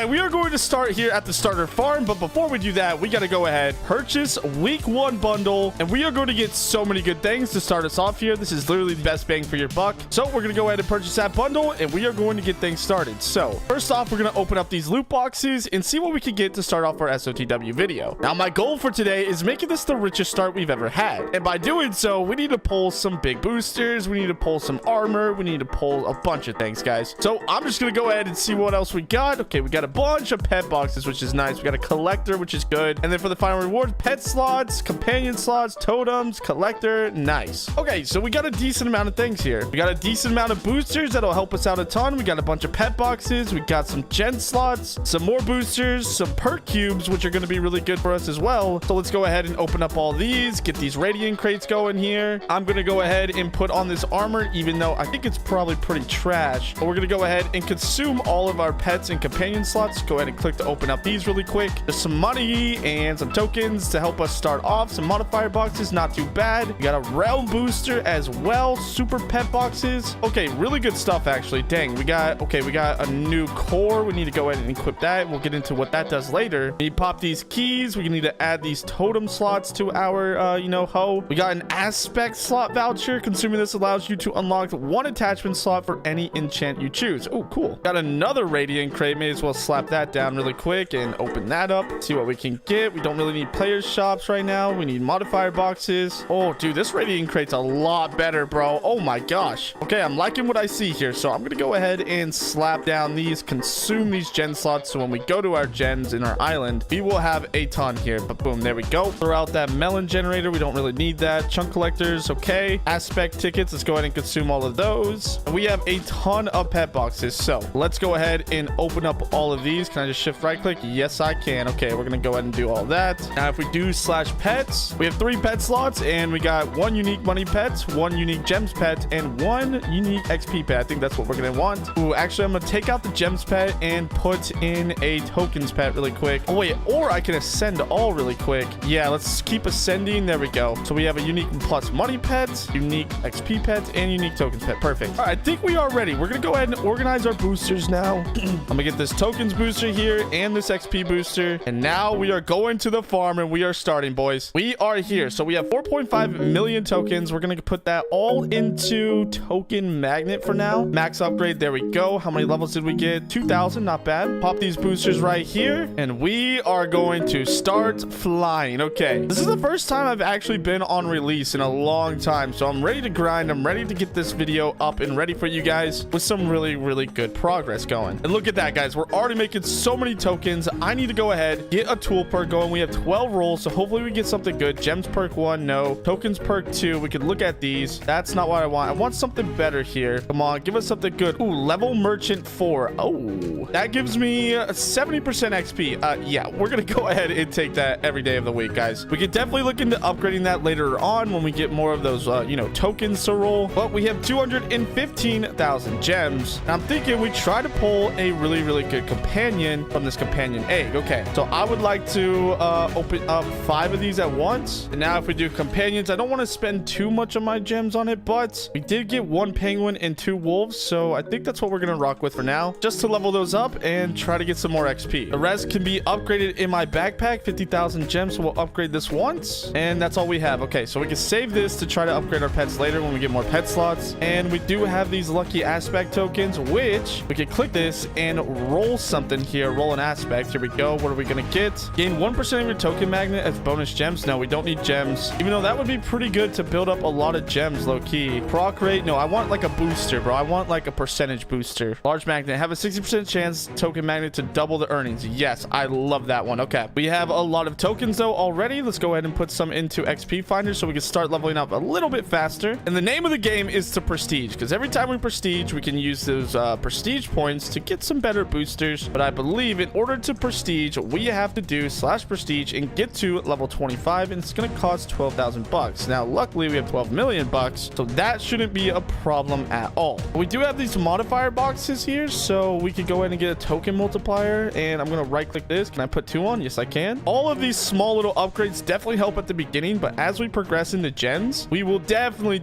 right, we are going to start here at the starter farm, but before we do that, we got to go ahead, purchase week 1 bundle, and we are going to get so many good things to start us off here. This is literally the best bang for your buck. So we're going to go ahead and purchase that bundle, and we are going to get things started. So first off, we're going to open up these loot boxes and see what we can get to start off our SOTW video. Now, my goal for today is making this the richest start we've ever had. And by doing so, we need to pull some big boosters. We need to pull some armor. We need to pull a bunch of things, guys. So I'm just going to go ahead and see what else we got. Okay, we got a bunch of pet boxes, which is nice. We got a collector, which is good. And then for the final reward, pet slots, companion slots, totems, collector. Nice. Okay, so we got a decent amount of things here. We got a decent amount of boosters that'll help us out a ton. We got a bunch of pet boxes. We got some gen slots, some more boosters, some perk cubes, which are going to be really good for us as well. So let's go ahead and open up all these, get these radiant crates going here. I'm going to go ahead and put on this armor, even though I think it's probably pretty trash. But we're going to go ahead and consume all of our pets and companion slots. Go ahead and click to open up these really quick. Just some money and some tokens to help us start off. Some modifier boxes, not too bad. We got a realm booster as well. Super pet boxes. Okay, really good stuff actually. Dang, we got a new core. We need to go ahead and equip that. We'll get into what that does later. We pop these keys. We need to add these totem slots to our hoe. We got an aspect slot voucher. Consuming this allows you to unlock 1 attachment slot for any enchant you choose. Oh, cool. Got another radiant crate. May as well slap that down really quick and open that up. See what we can get. We don't really need players shops right now. We need modifier boxes. Oh, dude, this radiant crate's a lot better, bro. Oh my gosh. Okay, I'm liking what I see here. So I'm gonna go ahead and slap down these, consume these gen slots. So when we go to our gens in our island, we will have a ton here. But boom, there we go. Throw out that melon generator. We don't really need that. Chunk collectors. Okay. Aspect tickets. Let's go ahead and consume all of those. We have a ton of pet boxes. So let's go ahead and open up all of these. Can I just shift right click? Yes, I can. Okay, we're gonna go ahead and do all that. Now, if we do /pets, we have 3 pet slots, and we got 1 unique money pet, 1 unique gems pet, and 1 unique XP pet. I think that's what we're gonna want. Ooh, actually, I'm gonna take out the gems pet and put in a tokens pet really quick. Oh wait, or I can ascend all really quick. Yeah, let's keep ascending. There we go. So we have a unique plus money pet, unique XP pet, and unique tokens pet. Perfect. All right, I think we are ready. We're gonna go ahead and organize our boosters now. I'm gonna get this tokens booster here and this XP booster, and now we are going to the farm and we are starting, boys. We are here. So we have 4.5 million tokens. We're gonna put that all into token magnet for now. Max upgrade. There we go. How many levels did we get? 2,000. Not bad. Pop these boosters right here, and we are going to start flying. Okay, this is the first time I've actually been on release in a long time, so I'm ready to grind. I'm ready to get this video up and ready for you guys with some really good progress going. And look at that, guys. We're already making so many tokens. I need to go ahead, get a tool perk going. We have 12 rolls, so hopefully we get something good. Gems perk 1, no. Tokens perk 2. We could look at these. That's not what I want. I want something better here. Come on, give us something good. Ooh, level merchant 4. Oh, that gives me 70% XP. Yeah, we're gonna go ahead and take that every day of the week, guys. We could definitely look into upgrading that later on when we get more of those tokens to roll. But we have 215,000 gems, and I'm thinking we try to pull a really good companion from this companion egg. Okay, so I would like to open up 5 of these at once. And now if we do companions, I don't want to spend too much of my gems on it, but we did get 1 penguin and 2 wolves, so I think that's what we're gonna rock with for now, just to level those up and try to get some more XP. The rest can be upgraded in my backpack. 50,000 gems, so we'll upgrade this once, and that's all we have. Okay, so we can save this to try to upgrade our pets later when we get more pet slots. And we do have these lucky aspect tokens, which we can click this and roll something here. Roll an aspect. Here we go. What are we gonna get? Gain 1% of your token magnet as bonus gems. No, we don't need gems, even though that would be pretty good to build up a lot of gems low-key. Proc rate. No, I want like a booster, bro. I want like a percentage booster. Large magnet. Have a 60% chance token magnet to double the earnings. Yes, I love that one. Okay, we have a lot of tokens though already. Let's go ahead and put some into XP finder so we can start leveling up a little bit faster. And the name of the game is to prestige, because every time we prestige, we can use those prestige points to get some better boosters. But I believe in order to prestige, we have to do /prestige and get to level 25, and it's going to cost 12,000 bucks. Now, luckily, we have 12 million bucks, so that shouldn't be a problem at all. We do have these modifier boxes here, so we can go ahead and get a token multiplier, and I'm going to right click this. Can I put 2 on? Yes, I can. All of these small little upgrades definitely help at the beginning, but as we progress into gens, we will definitely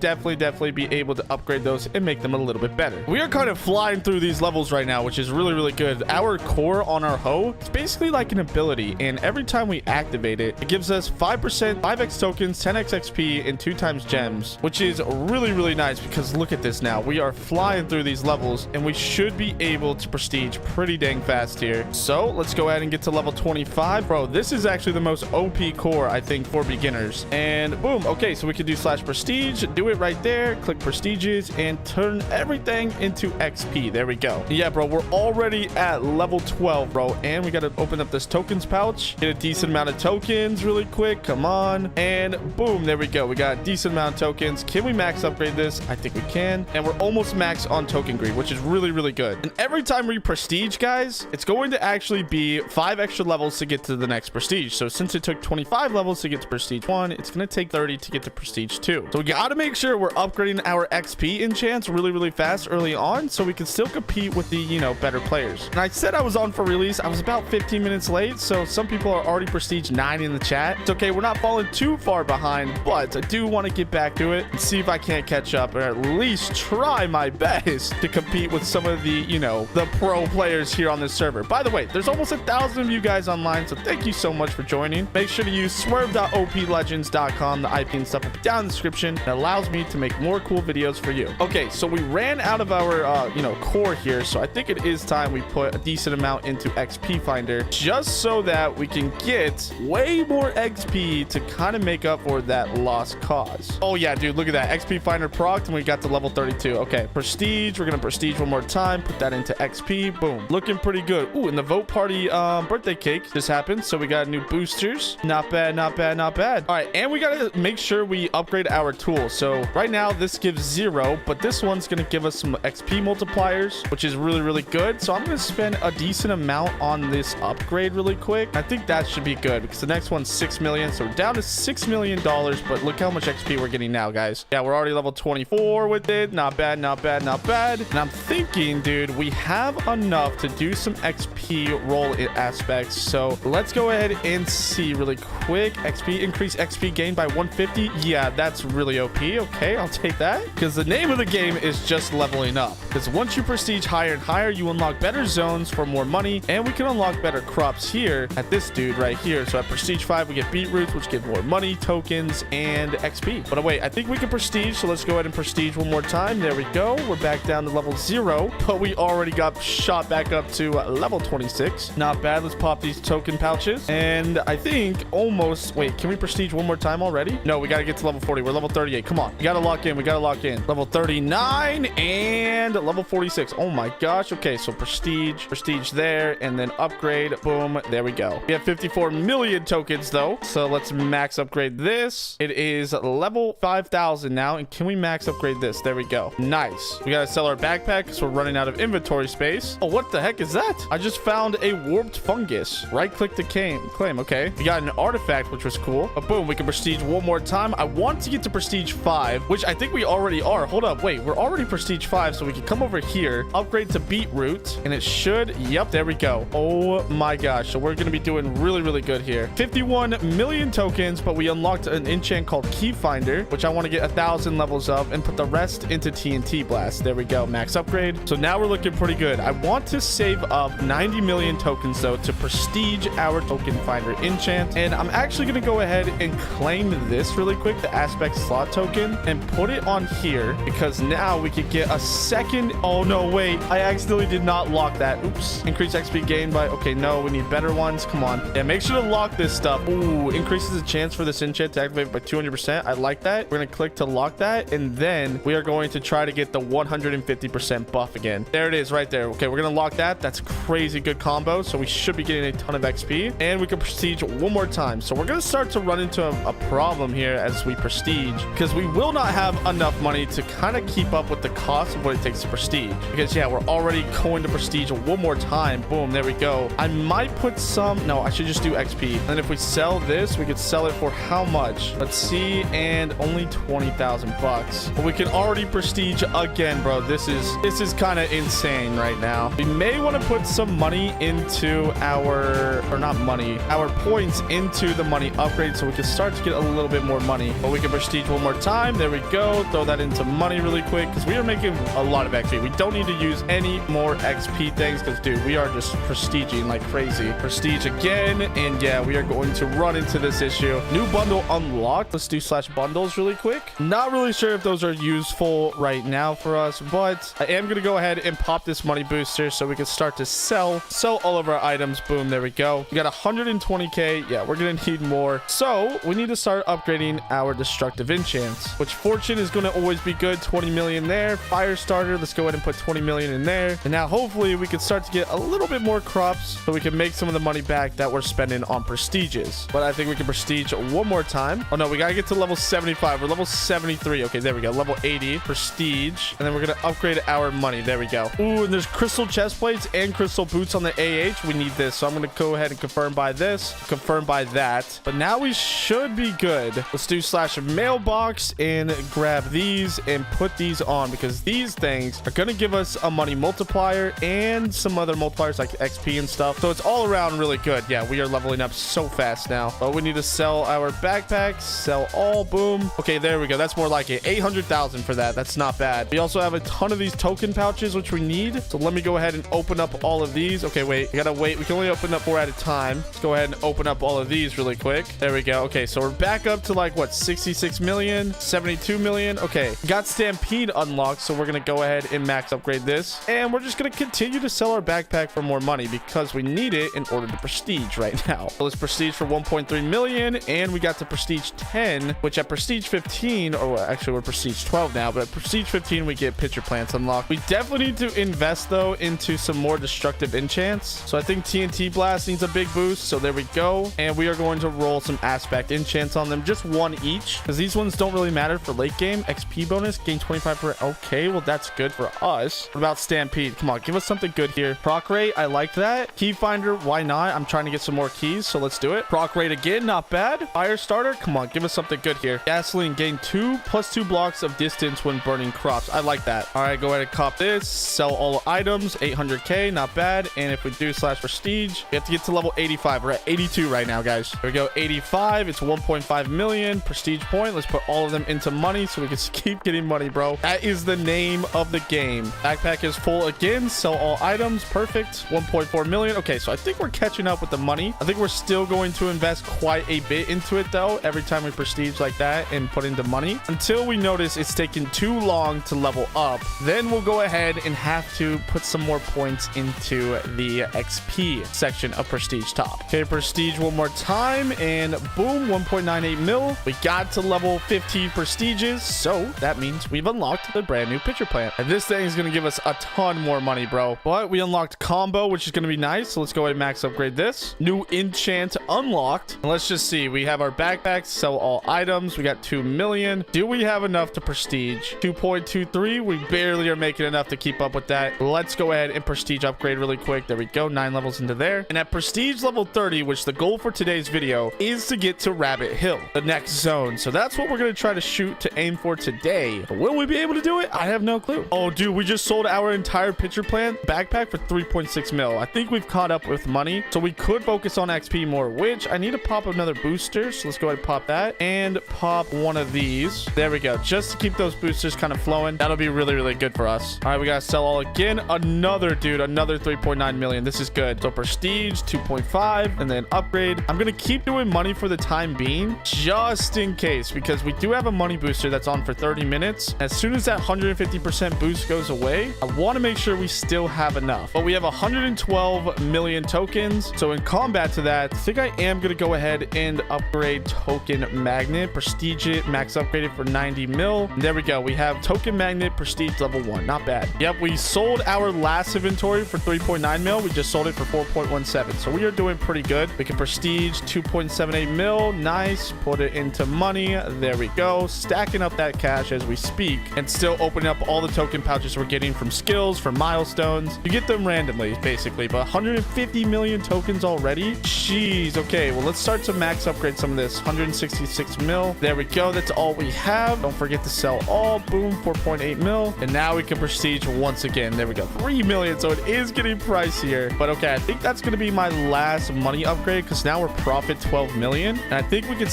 be able to upgrade those and make them a little bit better. We are kind of flying through these levels right now, which is really good. Our our core on our hoe, it's basically like an ability, and every time we activate it, it gives us 5%, 5x tokens, 10x XP, and 2 times gems, which is really, really nice because look at this now. We are flying through these levels, and we should be able to prestige pretty dang fast here. So let's go ahead and get to level 25. Bro, this is actually the most OP core, I think, for beginners. And boom. Okay, so we can do slash prestige, do it right there, click prestiges, and turn everything into XP. There we go. Yeah, bro, we're already at level 12, bro, and we got to open up this tokens pouch, get a decent amount of tokens really quick. Come on, and boom, there we go. We got a decent amount of tokens. Can we max upgrade this? I think we can, and we're almost max on token greed, which is really, really good. And every time we prestige, guys, it's going to actually be 5 extra levels to get to the next prestige. So since it took 25 levels to get to prestige 1, it's going to take 30 to get to prestige 2. So we got to make sure we're upgrading our XP enchants really, really fast early on so we can still compete with the, you know, better players. And I said I was on for release. I was about 15 minutes late, so some people are already prestige 9 in the chat. It's okay, we're not falling too far behind, but I do want to get back to it and see if I can't catch up, or at least try my best to compete with some of the, you know, the pro players here on this server. By the way, there's almost 1,000 of you guys online, so thank you so much for joining. Make sure to use swerve.oplegends.com. The IP and stuff will be down in the description. It allows me to make more cool videos for you. Okay, so we ran out of our you know, core here, so I think it is time we put a decent amount into XP Finder, just so that we can get way more XP to kind of make up for that lost cause. Oh yeah, dude, look at that. XP Finder procced, and we got to level 32. Okay, prestige. We're gonna prestige one more time, put that into XP. Boom, looking pretty good. Ooh, and the vote party birthday cake just happened, so we got new boosters. Not bad, not bad, not bad. All right, and we gotta make sure we upgrade our tools. So right now this gives 0, but this one's gonna give us some XP multipliers, which is really, really good. So I'm gonna spend a decent amount on this upgrade really quick. I think that should be good because the next one's 6 million, so we're down to $6 million. But look how much XP we're getting now, guys. Yeah, we're already level 24 with it. Not bad, not bad, not bad. And I'm thinking, dude, we have enough to do some XP roll aspects. So let's go ahead and see really quick. XP increase, XP gain by 150. Yeah, that's really OP. Okay, I'll take that, because the name of the game is just leveling up. Because once you prestige higher and higher, you unlock better zones for more money, and we can unlock better crops here at this dude right here. So at prestige 5, we get beetroots, which give more money, tokens, and XP. But wait, I think we can prestige, so let's go ahead and prestige one more time. There we go. We're back down to level 0, but we already got shot back up to level 26. Not bad. Let's pop these token pouches, and I think almost, wait, can we prestige one more time already? No, we got to get to level 40. We're level 38. Come on, we got to lock in. We got to lock in. Level 39 and level 46. Oh my gosh. Okay, so prestige there, and then upgrade. Boom, there we go. We have 54 million tokens though, so let's max upgrade this. It is level 5,000 now, and can we max upgrade this? There we go. Nice. We gotta sell our backpack because we're running out of inventory space. Oh, what the heck is that? I just found a warped fungus. Right click to claim. Okay, we got an artifact, which was cool. But boom, we can prestige one more time. I want to get to prestige 5, which I think we already are. Hold up, wait, we're already prestige 5, so we can come over here, upgrade to beetroot, and it should, yep, there we go. Oh my gosh, so we're gonna be doing really, really good here. 51 million tokens, but we unlocked an enchant called Key Finder, which I want to get 1,000 levels of and put the rest into TNT Blast. There we go, max upgrade. So now we're looking pretty good. I want to save up 90 million tokens though to prestige our token finder enchant, and I'm actually gonna go ahead and claim this really quick, the aspect slot token, and put it on here, because now we could get a second. Oh no, wait, I accidentally did not lock that. Oops. Increase XP gain by, okay, no, we need better ones. Come on. Yeah, make sure to lock this stuff. Ooh, increases the chance for this enchant to activate by 200%. I like that. We're gonna click to lock that, and then we are going to try to get the 150% buff again. There it is right there. Okay, we're gonna lock that. That's crazy good combo, so we should be getting a ton of XP, and we can prestige one more time. So we're gonna start to run into a problem here as we prestige, because we will not have enough money to kind of keep up with the cost of what it takes to prestige. Because yeah, we're already going to prestige one more time. Boom, there we go. I might put some, no, I should just do XP. And if we sell this, we could sell it for how much? Let's see, and only 20,000 bucks. But we can already prestige again, bro. This is kind of insane right now. We may want to put some money into our, or not money, our points into the money upgrade, so we can start to get a little bit more money. But we can prestige one more time. There we go. Throw that into money really quick, because we are making a lot of XP. We don't need to use any more XP things, because dude, we are just prestiging like crazy. Prestige again, and yeah, we are going to run into this issue. New bundle unlocked. Let's do slash bundles really quick. Not really sure if those are useful right now for us, but I am gonna go ahead and pop this money booster so we can start to sell all of our items. Boom, there we go. We got 120k. Yeah, we're gonna need more, so we need to start upgrading our destructive enchants, which fortune is going to always be good. 20 million there. Fire starter, let's go ahead and put 20 million in there, and now hopefully we can start to get a little bit more crops so we can make some of the money back that we're spending on prestiges. But I think we can prestige one more time. Oh no, we gotta get to level 75. We're level 73. Okay, there we go. Level 80 prestige, and then we're gonna upgrade our money. There we go. Ooh, and there's crystal chest plates and crystal boots on the AH. We need this, so I'm gonna go ahead and confirm by this, confirm by that. But now we should be good. Let's do slash mailbox and grab these and put these on, because these things are gonna give us a money multiplier and some other multipliers like XP and stuff. So it's all around really good. Yeah, we are leveling up so fast now. But we need to sell our backpacks. Sell all. Boom. Okay, there we go. That's more like it. 800,000 for that. That's not bad. We also have a ton of these token pouches, which we need. So let me go ahead and open up all of these. Okay, wait. We gotta wait. We can only open up 4 at a time. Let's go ahead and open up all of these really quick. There we go. Okay, so we're back up to like what, 66 million, 72 million. Okay, got Stampede unlocked, so we're gonna go ahead and max upgrade this, and we're just gonna continue to sell our backpack for more money because we need it in order to prestige right now. So let's prestige for 1.3 million, and we got to prestige 10, which at prestige 15, or well, actually we're prestige 12 now, but at prestige 15 we get pitcher plants unlocked. We definitely need to invest though into some more destructive enchants, so I think TNT blast needs a big boost. So there we go, and we are going to roll some aspect enchants on them, just one each, because these ones don't really matter for late game. XP bonus, gain 25 per. Okay, well that's good for us. What about Stampede? Come on, give us something good here. Proc rate, I like that. Key finder, why not? I'm trying to get some more keys, so let's do it. Proc rate again, not bad. Fire starter, come on, give us something good here. Gasoline, gain 2+2 blocks of distance when burning crops. I like that. All right, go ahead and cop this. Sell all items. 800k, not bad. And if we do slash prestige, we have to get to level 85. We're at 82 right now, guys. There we go. 85. It's 1.5 million prestige point. Let's put all of them into money so we can keep getting money, bro. That is the name of the game. Backpack is full again. Sell all items. Perfect. 1.4 million. Okay, so I think we're catching up with the money. I think we're still going to invest quite a bit into it though every time we prestige like that and put into money until we notice it's taking too long to level up. Then we'll go ahead and have to put some more points into the XP section of prestige top. Okay, prestige one more time, and boom, 1.98 mil. We got to level 15 prestiges, so that means we've unlocked the brand new pitcher plant, and this thing is going to give us a ton more money, bro. But we unlocked combo, which is going to be nice, so let's go ahead and max upgrade this. New enchant unlocked, and let's just see. We have our backpacks. Sell all items. We got 2 million. Do we have enough to prestige? 2.23. We barely are making enough to keep up with that. Let's go ahead and prestige upgrade really quick. There we go. 9 levels into there, and at prestige level 30, which the goal for today's video is to get to Rabbit Hill, the next zone. So that's what we're going to try to shoot to aim for today. But will we be able to do it? I have no clue. Oh, dude, we just sold our entire pitcher plant backpack for 3.6 mil. I think we've caught up with money, so we could focus on XP more, which I need to pop another booster. So let's go ahead and pop that and pop one of these. There we go. Just to keep those boosters kind of flowing. That'll be really, really good for us. All right, we got to sell all again. Another 3.9 million. This is good. So prestige 2.5 and then upgrade. I'm going to keep doing money for the time being, just in case, because we do have a money booster that's on for 30 minutes. As soon as that 150% boost goes away, I want to make sure we still have enough. But we have 112 million tokens. So in combat to that, I think I am going to go ahead and upgrade token magnet, prestige it, max upgraded for 90 mil. And there we go. We have token magnet prestige level 1. Not bad. Yep, we sold our last inventory for 3.9 mil. We just sold it for 4.17. So we are doing pretty good. We can prestige 2.78 mil. Nice. Put it into money. There we go. Stacking up that cash as we speak, and still opening up all the token pouches we're getting from skills, from milestones. You get them randomly, basically, but 150 million tokens already. Jeez. Okay, well, let's start to max upgrade some of this. 166 mil. There we go. That's all we have. Don't forget to sell all. Boom. 4.8 mil. And now we can prestige once again. There we go. 3 million. So it is getting pricier, but okay, I think that's going to be my last money upgrade, because now we're profit 12 million, and I think we can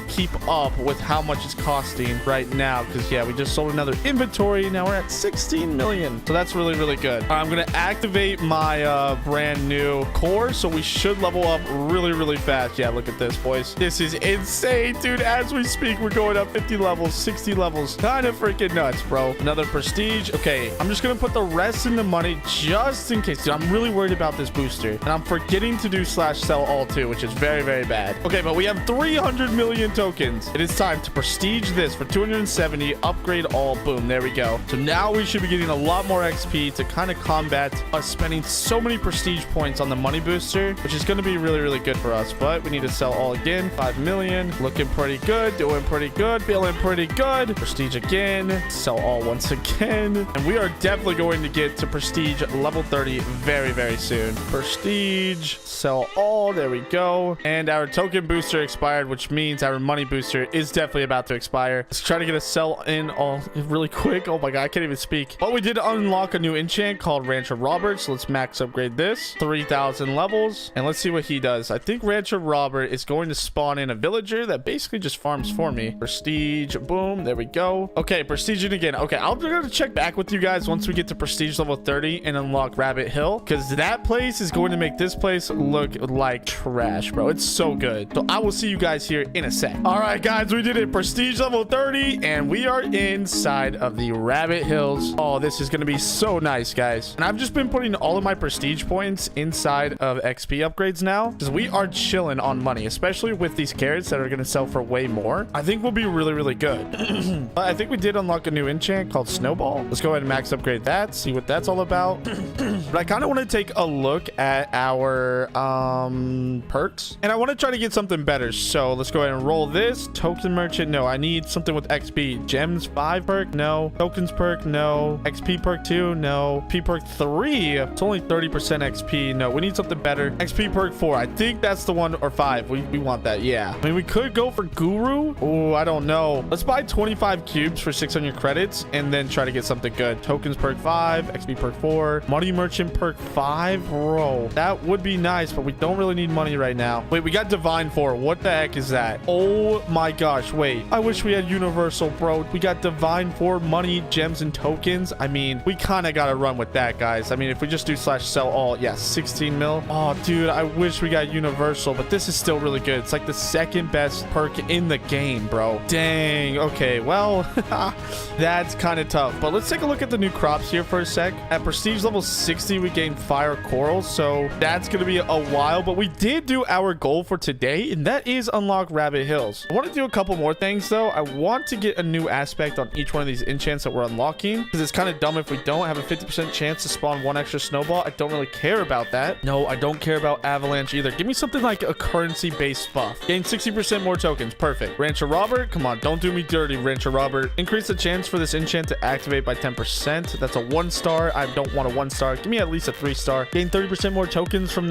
keep up with how much it's costing right now, because yeah, we just sold another inventory. Now we're at 16 million, so that's really, really good. All right, I'm going to add activate my brand new core, so we should level up really fast. Yeah, look at this, boys. This is insane, dude. As we speak, we're going up 50 levels, 60 levels. Kind of freaking nuts, bro. Another prestige. Okay, I'm just gonna put the rest in the money just in case. Dude, I'm really worried about this booster, and I'm forgetting to do slash sell all too, which is very bad. Okay, but we have 300 million tokens. It is time to prestige this for 270, upgrade all. Boom, there we go. So now we should be getting a lot more XP to kind of combat us spending so many prestige points on the money booster, which is going to be really good for us. But we need to sell all again. 5 million. Looking pretty good. Doing pretty good. Feeling pretty good. Prestige again. Sell all once again. And we are definitely going to get to prestige level 30 very soon. Prestige. Sell all. There we go. And our token booster expired, which means our money booster is definitely about to expire. Let's try to get a sell in all really quick. Oh my god, I can't even speak. But we did unlock a new enchant called Rancher Robert, so let's max upgrade this. 3,000 levels, and let's see what he does. I think Rancher Robert is going to spawn in a villager that basically just farms for me. Prestige, boom, there we go. Okay, prestige it again. Okay, I'm gonna check back with you guys once we get to prestige level 30 and unlock Rabbit Hill, because that place is going to make this place look like trash, bro. It's so good. So I will see you guys here in a sec. All right, guys, we did it. Prestige level 30, and we are inside of the Rabbit Hills. Oh, this is going to be so nice, guys. And I've just been putting all of my prestige points inside of XP upgrades now, because we are chilling on money, especially with these carrots that are going to sell for way more. I think we'll be really good. But I think we did unlock a new enchant called Snowball. Let's go ahead and max upgrade that, see what that's all about. But I kind of want to take a look at our perks, and I want to try to get something better. So let's go ahead and roll this. Token merchant, no. I need something with XP. Gems 5 perk, no. Tokens perk, no. XP perk 2, no. P perk 3, it's only 30% XP. No, we need something better. XP perk 4, I think that's the one, or 5. We want that. Yeah, I mean, we could go for Guru. Oh, I don't know. Let's buy 25 cubes for 600 credits and then try to get something good. Tokens perk 5, XP perk 4, money merchant perk 5. Bro, that would be nice, but we don't really need money right now. Wait, we got divine 4. What the heck is that? Oh my gosh, wait, I wish we had universal, bro. We got divine 4, money, gems, and tokens. I mean, we kind of got to run with that, guys. I mean, if we just do slash sell all, yeah, 16 mil. Oh, dude, I wish we got universal, but this is still really good. It's like the second best perk in the game, bro. Dang. Okay, well, that's kind of tough, but let's take a look at the new crops here for a sec. At prestige level 60, we gained fire coral, so that's going to be a while, but we did do our goal for today, and that is unlock Rabbit Hills. I want to do a couple more things, though. I want to get a new aspect on each one of these enchants that we're unlocking, because it's kind of dumb if we don't have a 50% chance to spawn one extra snowball. I don't really care about that. No, I don't care about avalanche either. Give me something like a currency-based buff. Gain 60% more tokens. Perfect. Rancher Robert, come on, don't do me dirty, Rancher Robert. Increase the chance for this enchant to activate by 10%. That's a 1-star. I don't want a 1-star. Give me at least a 3-star. Gain 30% more tokens from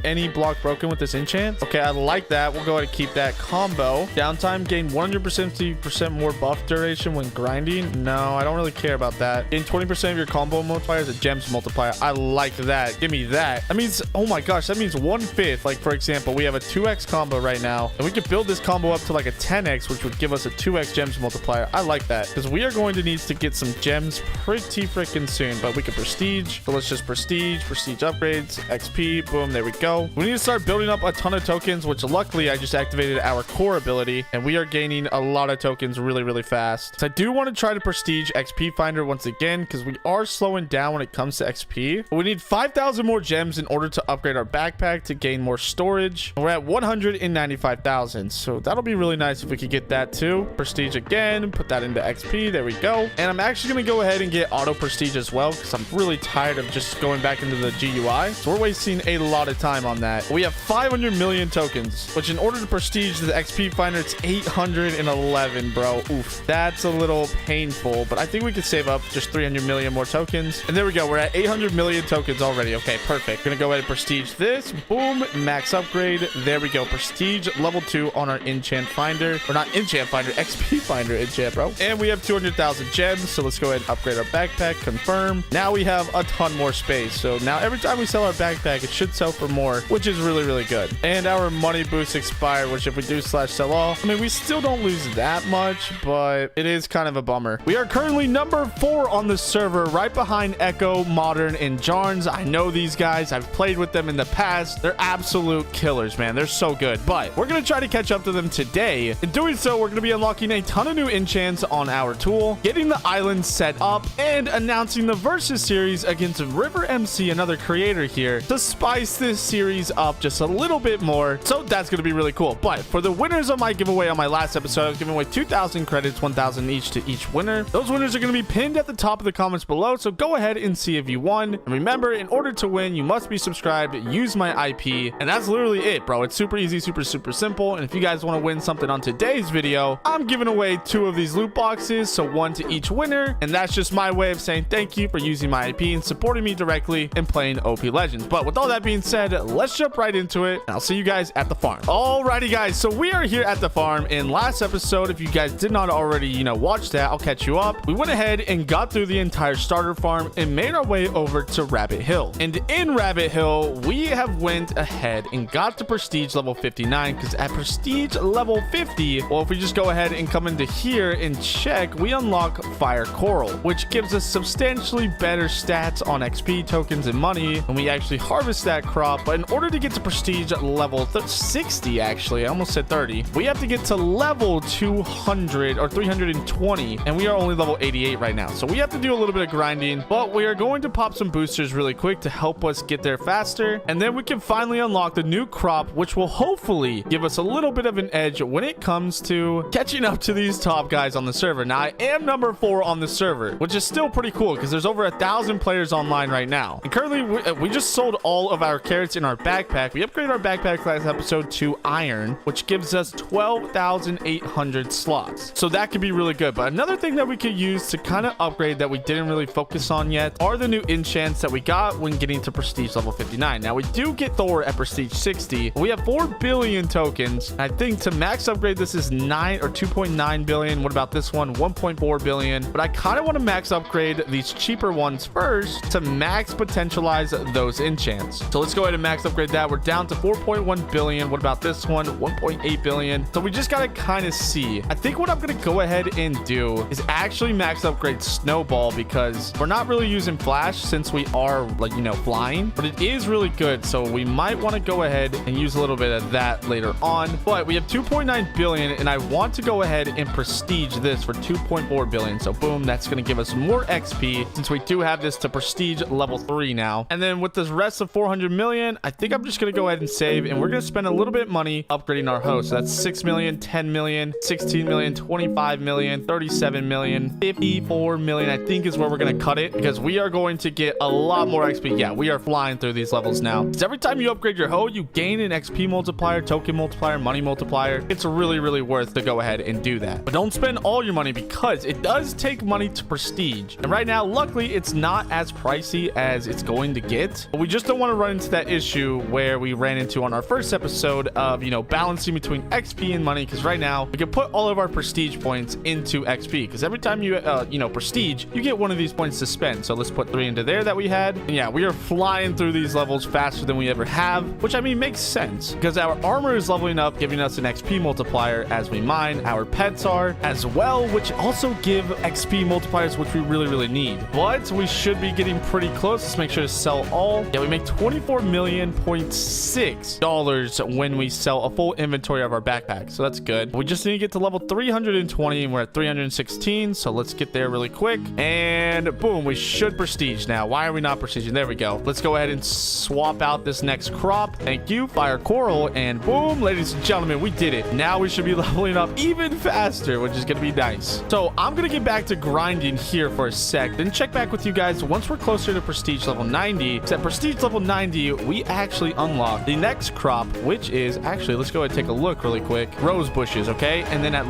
any block broken with this enchant. Okay, I like that. We'll go ahead and keep that combo. Downtime, gain 150% more buff duration when grinding. No, I don't really care about that. Gain 20% of your combo multiplier as a gems multiplier. I like that. Give me that. That means, oh my gosh, that means 1/5. Like, for example, we have a 2x combo right now, and we could build this combo up to like a 10x, which would give us a 2x gems multiplier. I like that, because we are going to need to get some gems pretty freaking soon, but we can prestige. So let's just prestige upgrades, XP, boom, there we go. We need to start building up a ton of tokens, which luckily I just activated our core ability, and we are gaining a lot of tokens really fast. So I do want to try to prestige XP finder once again, because we are slowing down when it comes to XP. But we need 5,000 more gems in order to upgrade our backpack to gain more storage. We're at 195,000, so that'll be really nice if we could get that too. Prestige again, put that into XP, there we go. And I'm actually going to go ahead and get auto prestige as well, because I'm really tired of just going back into the GUI. So we're wasting a lot of time on that. We have 500 million tokens, which in order to prestige the XP finder, it's 811, bro. Oof, that's a little painful, but I think we could save up just 300 million more tokens. And there we go. We're at 800 million tokens already. Okay, perfect. Gonna go ahead and prestige this. Boom, max upgrade. There we go. Prestige level 2 on our enchant finder, or not enchant finder, XP finder enchant, bro. And we have 200,000 gems, so let's go ahead and upgrade our backpack. Confirm. Now we have a ton more space, so now every time we sell our backpack, it should sell for more, which is really good. And our money boost expired, which if we do slash sell all, I mean, we still don't lose that much, but it is kind of a bummer. We are currently number 4 on the server, right behind Echo, Mod Modern, and Jarns. I know these guys. I've played with them in the past. They're absolute killers, man. They're so good. But we're going to try to catch up to them today. In doing so, we're going to be unlocking a ton of new enchants on our tool, getting the island set up, and announcing the Versus series against River MC, another creator here, to spice this series up just a little bit more. So that's going to be really cool. But for the winners of my giveaway on my last episode, I was giving away 2,000 credits, 1,000 each to each winner. Those winners are going to be pinned at the top of the comments below. So go ahead and see if you won. And remember, in order to win, you must be subscribed, use my IP, and that's literally it, bro. It's super easy, super simple. And if you guys want to win something on today's video, I'm giving away 2 of these loot boxes, so 1 to each winner. And that's just my way of saying thank you for using my IP and supporting me directly and playing OP Legends. But with all that being said, let's jump right into it, and I'll see you guys at the farm. Alrighty, guys, so we are here at the farm. In last episode, if you guys did not already, watch that, I'll catch you up. We went ahead and got through the entire starter farm and made our way over to Rabbit Hill. And in Rabbit Hill, we have went ahead and got to prestige level 59, because at prestige level 50, well, if we just go ahead and come into here and check, we unlock Fire Coral, which gives us substantially better stats on XP tokens and money when we actually harvest that crop. But in order to get to prestige level 60, actually, I almost said 30, we have to get to level 200 or 320, and we are only level 88 right now. So we have to do a little bit of grinding, but we are going to pop some boosters really quick to help us get there faster, and then we can finally unlock the new crop, which will hopefully give us a little bit of an edge when it comes to catching up to these top guys on the server. Now, I am number 4 on the server, which is still pretty cool because there's over 1,000 players online right now. And currently, we just sold all of our carrots in our backpack. We upgraded our backpack last episode to iron, which gives us 12,800 slots. So that could be really good. But another thing that we could use to kind of upgrade that we didn't really focus on yet are the new enchants that we got when getting to prestige level 59. Now, we do get Thor at prestige 60. We have 4 billion tokens. I think to max upgrade this is 9 or 2.9 billion. What about this one? 1.4 billion. But I kind of want to max upgrade these cheaper ones first to max potentialize those enchants. So let's go ahead and max upgrade that. We're down to 4.1 billion. What about this one? 1.8 billion. So we just got to kind of see. I think what I'm going to go ahead and do is actually max upgrade Snowball, because we're not really using Flash since we are, like, flying, but it is really good. So we might want to go ahead and use a little bit of that later on. But we have 2.9 billion, and I want to go ahead and prestige this for 2.4 billion. So boom, that's going to give us more XP since we do have this to prestige level 3 now. And then with the rest of 400 million, I think I'm just going to go ahead and save, and we're going to spend a little bit of money upgrading our host. So that's 6 million, 10 million, 16 million, 25 million, 37 million, 54 million, I think is where we're going to cut it, because we are going to get a lot more XP. Yeah, we are flying through these levels now. Because every time you upgrade your hoe, you gain an XP multiplier, token multiplier, money multiplier. It's really worth to go ahead and do that. But don't spend all your money, because it does take money to prestige. And right now, luckily, it's not as pricey as it's going to get. But we just don't want to run into that issue where we ran into on our first episode of, balancing between XP and money. Because right now, we can put all of our prestige points into XP. Because every time you, prestige, you get one of these points to spend. So let's put 3 into there that we had. And yeah, we are flying through these levels faster than we ever have, which I mean makes sense because our armor is leveling up, giving us an XP multiplier as we mine. Our pets are as well, which also give XP multipliers, which we really need. But we should be getting pretty close. Let's make sure to sell all. Yeah, we make $24.6 million when we sell a full inventory of our backpack. So that's good. We just need to get to level 320 and we're at 316. So let's get there really quick. And boom, we should prestige now. Why are we not prestiging? There we go. Let's go ahead and swap out this next crop. Thank you, Fire Coral. And boom, ladies and gentlemen, we did it. Now we should be leveling up even faster, which is going to be nice. So I'm going to get back to grinding here for a sec, then check back with you guys once we're closer to prestige level 90. At prestige level 90, we actually unlock the next crop, which is actually, let's go ahead and take a look really quick. Rose bushes, okay? And then at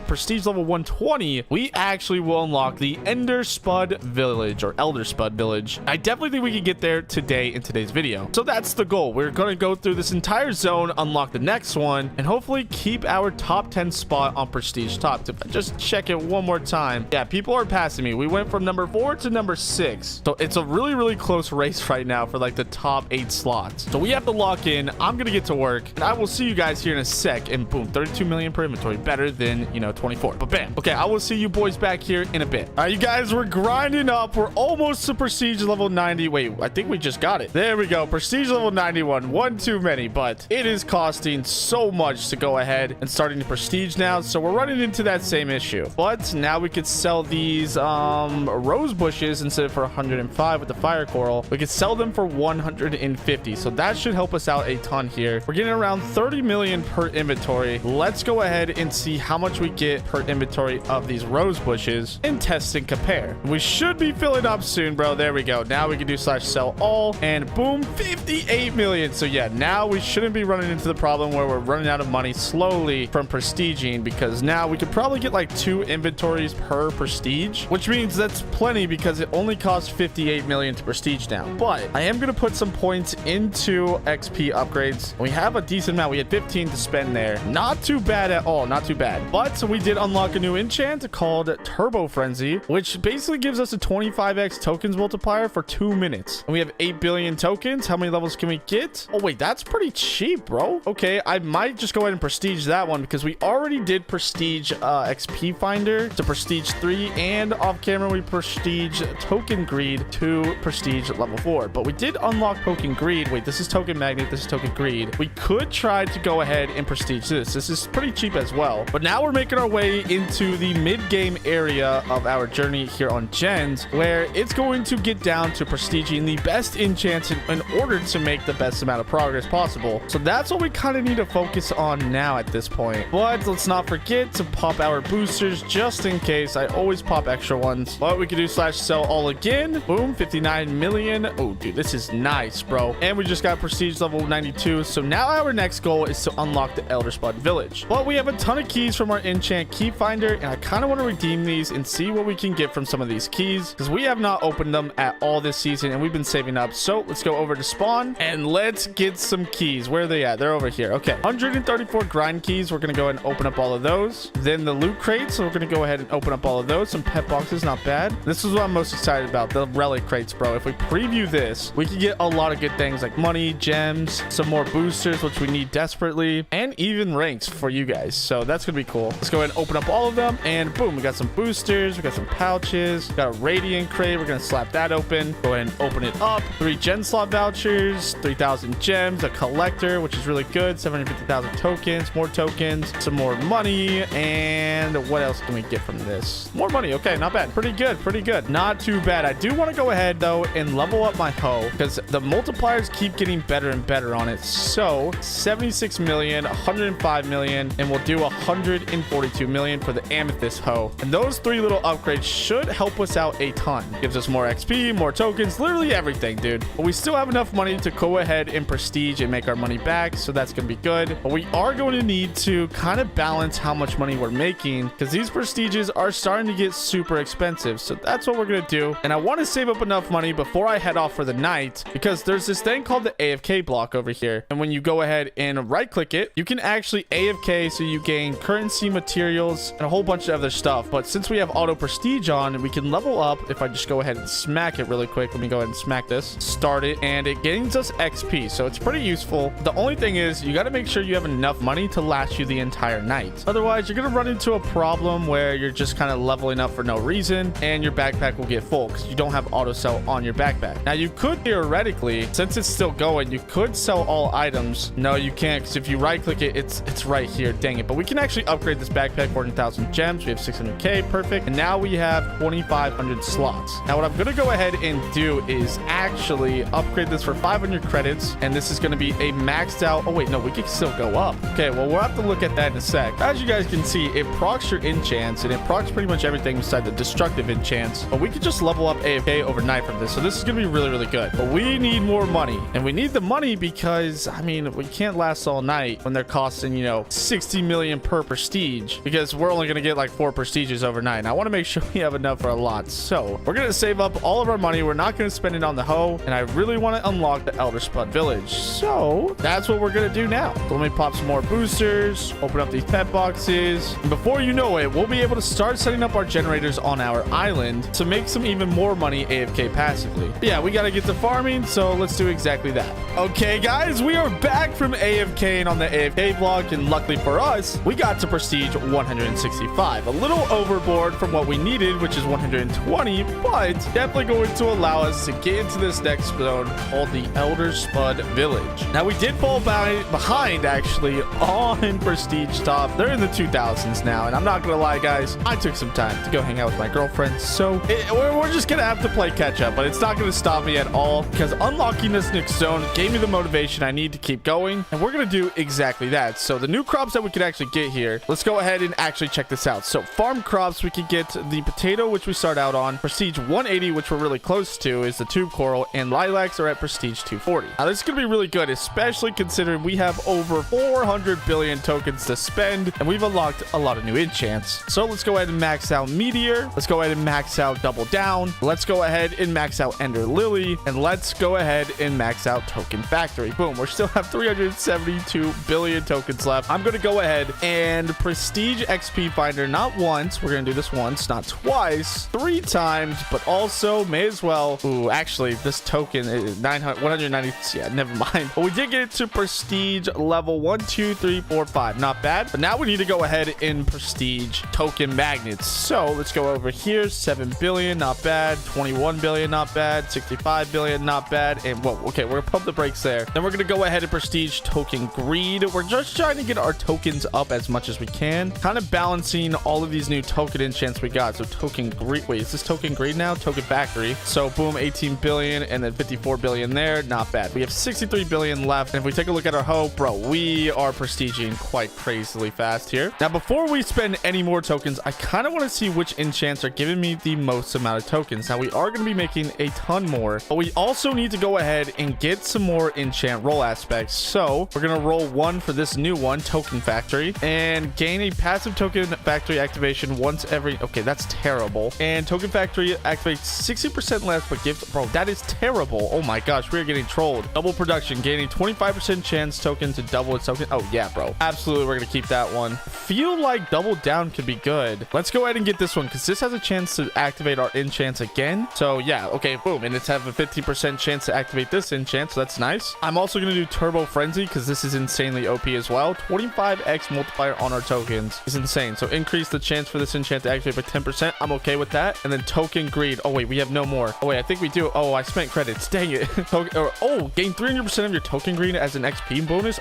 prestige level 120, we actually will unlock the Elder Spud Village. I definitely think we can get there today in today's video. So that's the goal. We're going to go through this entire zone, unlock the next one, and hopefully keep our top 10 spot on prestige top. If I just check it one more time. Yeah, people are passing me. We went from number 4 to number 6. So it's a really close race right now for like the top 8 slots. So we have to lock in. I'm going to get to work, and I will see you guys here in a sec. And boom, 32 million per inventory. Better than, 24. But bam. Okay, I will see you boys back here in a bit. All right, you guys, we're grinding up. We're almost to prestige prestige level 90. Wait, I think we just got it. There we go. Prestige level 91. One too many, but it is costing so much to go ahead and starting to prestige now. So we're running into that same issue. But now we could sell these rose bushes instead of for 105 with the fire coral. We could sell them for 150. So that should help us out a ton here. We're getting around 30 million per inventory. Let's go ahead and see how much we get per inventory of these rose bushes and test and compare. We should be filling up soon, bro. There we go. Now we can do slash sell all and boom, 58 million. So yeah, now we shouldn't be running into the problem where we're running out of money slowly from prestiging, because now we could probably get like 2 inventories per prestige, which means that's plenty because it only costs 58 million to prestige now. But I am going to put some points into XP upgrades. We have a decent amount. We had 15 to spend there. Not too bad at all. Not too bad. But we did unlock a new enchant called Turbo Frenzy, which basically gives us a 25x tokens multiplier for 2 minutes. And we have 8 billion tokens. How many levels can we get? Oh, wait, that's pretty cheap, bro. Okay, I might just go ahead and prestige that one because we already did prestige XP finder to prestige 3, and off camera we prestige token greed to prestige level 4. But we did unlock token greed. Wait, this is token magnet. This is token greed. We could try to go ahead and prestige this. This is pretty cheap as well. But now we're making our way into the mid-game area of our journey here on Gens, where it's going to get down to prestiging the best enchants in order to make the best amount of progress possible. So that's what we kind of need to focus on now at this point. But let's not forget to pop our boosters just in case. I always pop extra ones. But we can do slash sell all again. Boom, 59 million. Oh, dude, this is nice, bro. And we just got prestige level 92. So now our next goal is to unlock the Elder Spud Village. But we have a ton of keys from our enchant key finder, and I kind of want to redeem these and see what we can get from some of these keys, because we have not opened them at all this season and we've been saving up. So let's go over to spawn and let's get some keys. Where are they at? They're over here. Okay, 134 grind keys. We're gonna go ahead and open up all of those. Then the loot crates, so we're gonna go ahead and open up all of those. Some pet boxes, not bad. This is what I'm most excited about, the relic crates, bro. If we preview this, we can get a lot of good things like money, gems, some more boosters, which we need desperately, and even ranks for you guys. So that's gonna be cool. Let's go ahead and open up all of them, and boom, we got some boosters, we got some pouches, we got a radiant crate. We're gonna slap that open. Go ahead and open it up. 3 gen slot vouchers, 3,000 gems, a collector, which is really good, 750,000 tokens, more tokens, some more money, and what else can we get from this? More money. Okay, not bad. Pretty good, pretty good. Not too bad. I do want to go ahead though and level up my hoe, because the multipliers keep getting better and better on it. So 76 million, 105 million, and we'll do 142 million for the amethyst hoe. And those 3 little upgrades should help us out a ton. Gives us more XP, more tokens, literally everything, dude. But we still have enough money to go ahead and prestige and make our money back, so that's gonna be good. But we are going to need to kind of balance how much money we're making, because these prestiges are starting to get super expensive. So that's what we're gonna do. And I want to save up enough money before I head off for the night, because there's this thing called the AFK block over here. And when you go ahead and right click it, you can actually AFK, so you gain currency, materials, and a whole bunch of other stuff. But since we have auto prestige on, we can level up. If I just go ahead and smack it really quick, let me go ahead and smack this, start it, and it gains us XP. So it's pretty useful. The only thing is you got to make sure you have enough money to last you the entire night. Otherwise, you're going to run into a problem where you're just kind of leveling up for no reason, and your backpack will get full because you don't have auto sell on your backpack. Now you could theoretically, since it's still going, you could sell all items. No, you can't, because if you right click it, it's right here. Dang it. But we can actually upgrade this backpack. 14,000 gems. We have 600k. Perfect. And now we have 2,500 slots. Now what I'm going to go ahead and do is actually upgrade this for 500 credits, and this is going to be a maxed out. Oh wait, no, we can still go up. Okay, well, we'll have to look at that in a sec. As you guys can see, it procs your enchants, and it procs pretty much everything beside the destructive enchants. But we could just level up AFK overnight from this, so this is going to be really, really good. But we need more money, and we need the money because, I mean, we can't last all night when they're costing, you know, 60 million per prestige, because we're only going to get like 4 prestiges overnight. And I want to make sure we have enough for a lot. So we're going to save up all of our money. We're not going to spend it on the hoe, and I really want to unlock the Elder Spud Village. So that's what we're going to do now. So let me pop some more boosters, open up these pet boxes, and before you know it, we'll be able to start setting up our generators on our island to make some even more money AFK passively. But yeah, we got to get to farming, so let's do exactly that. Okay, guys, we are back from AFKing on the AFK block, and luckily for us, we got to prestige 165. A little overboard from what we needed, which is 120, but definitely definitely going to allow us to get into this next zone called the Elder Spud Village. Now, we did fall behind, actually, on Prestige Top. They're in the 2000s now, and I'm not going to lie, guys. I took some time to go hang out with my girlfriend, so we're just going to have to play catch-up, but it's not going to stop me at all, because unlocking this next zone gave me the motivation I need to keep going, and we're going to do exactly that. So the new crops that we could actually get here, let's go ahead and actually check this out. So farm crops, we could get the potato, which we start out on. Prestige 180, which we're really close to, is the tube coral, and lilacs are at Prestige 240. Now, this is going to be really good, especially considering we have over 400 billion tokens to spend, and we've unlocked a lot of new enchants. So let's go ahead and max out Meteor. Let's go ahead and max out Double Down. Let's go ahead and max out Ender Lily, and let's go ahead and max out Token Factory. Boom, we still have 372 billion tokens left. I'm going to go ahead and Prestige XP Finder, not once. We're going to do this once, not twice, 3 times, but also may as well. Ooh, actually, this token is 190. Yeah, never mind. But we did get it to Prestige level 1, 2, 3, 4, 5. Not bad. But now we need to go ahead and Prestige token magnets. So let's go over here. 7 billion, not bad. 21 billion, not bad. 65 billion, not bad. And whoa, okay, we're gonna pump the brakes there. Then we're gonna go ahead and Prestige token greed. We're just trying to get our tokens up as much as we can, kind of balancing all of these new token enchants we got. So token greed. Wait, is this token greed now? Token factory. So boom, 18 billion and then 54 billion there. Not bad. We have 63 billion left. And if we take a look at our hoe, bro, we are prestiging quite crazily fast here. Now, before we spend any more tokens, I kind of want to see which enchants are giving me the most amount of tokens. Now, we are going to be making a ton more, but we also need to go ahead and get some more enchant roll aspects. So we're going to roll 1 for this new one, Token Factory, and gain a passive Token Factory activation once every... Okay, that's terrible. And Token Factory activates 60% less, but gives... Bro, that is terrible. Oh my gosh, we are getting trolled. Double production, gaining 25% chance token to double its token. Oh yeah, bro. Absolutely, we're going to keep that one. Feel like Double Down could be good. Let's go ahead and get this one, because this has a chance to activate our enchants again. So yeah, okay, boom. And it's have a 50% chance to activate this enchant, so that's nice. I'm also going to do Turbo Frenzy, because this is insanely OP as well. 25x multiplier on our tokens is insane. So increase the chance for this enchant to activate by 10%. I'm okay with that. And then Token Greed. Oh wait, we have no more. Oh wait, I think we do. Oh, I spent credits. Dang it. Gain 300% of your Token Greed as an XP bonus.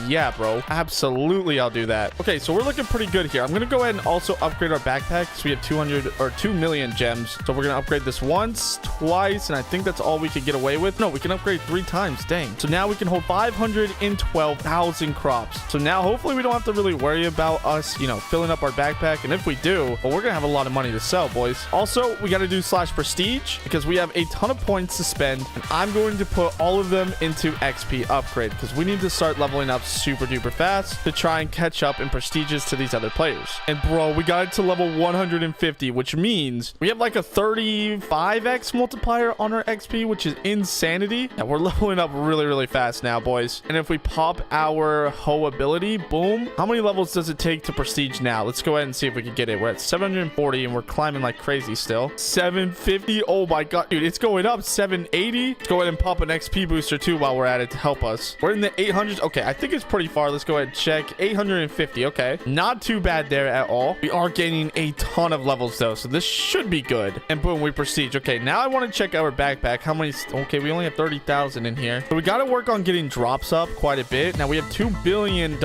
Yeah, bro. Absolutely, I'll do that. Okay, so we're looking pretty good here. I'm going to go ahead and also upgrade our backpack, because we have 2 million gems. So we're going to upgrade this once, twice, and I think that's all we could get away with. No, we can upgrade 3 times. Dang. So now we can hold 512,000 crops. So now hopefully we don't have to really worry about us, filling up our backpack. And if we do, well, we're going to have a lot of money to sell, boys. Also, we got to do /prestige, because we have a ton of points to spend, and I'm going to put all of them into XP upgrade, because we need to start leveling up super duper fast to try and catch up in prestiges to these other players. And bro, we got it to level 150, which means we have like a 35x multiplier on our XP, which is insanity. And we're leveling up really, really fast now, boys. And if we pop our hoe ability, boom, how many levels does it take to prestige now? Let's go ahead and see if we can get it. We're at 740 and we're climbing like crazy still. 750. Oh my god, dude, it's going up. 780. Let's go ahead and pop an XP booster too while we're at it to help us. We're in the 800s. Okay, I think it's pretty far. Let's go ahead and check. 850. Okay, not too bad there at all. We are gaining a ton of levels though, so this should be good. And boom, we prestige. Okay, now I want to check our backpack. How many? Okay, we only have 30,000 in here, so we got to work on getting drops up quite a bit. Now we have $2 billion.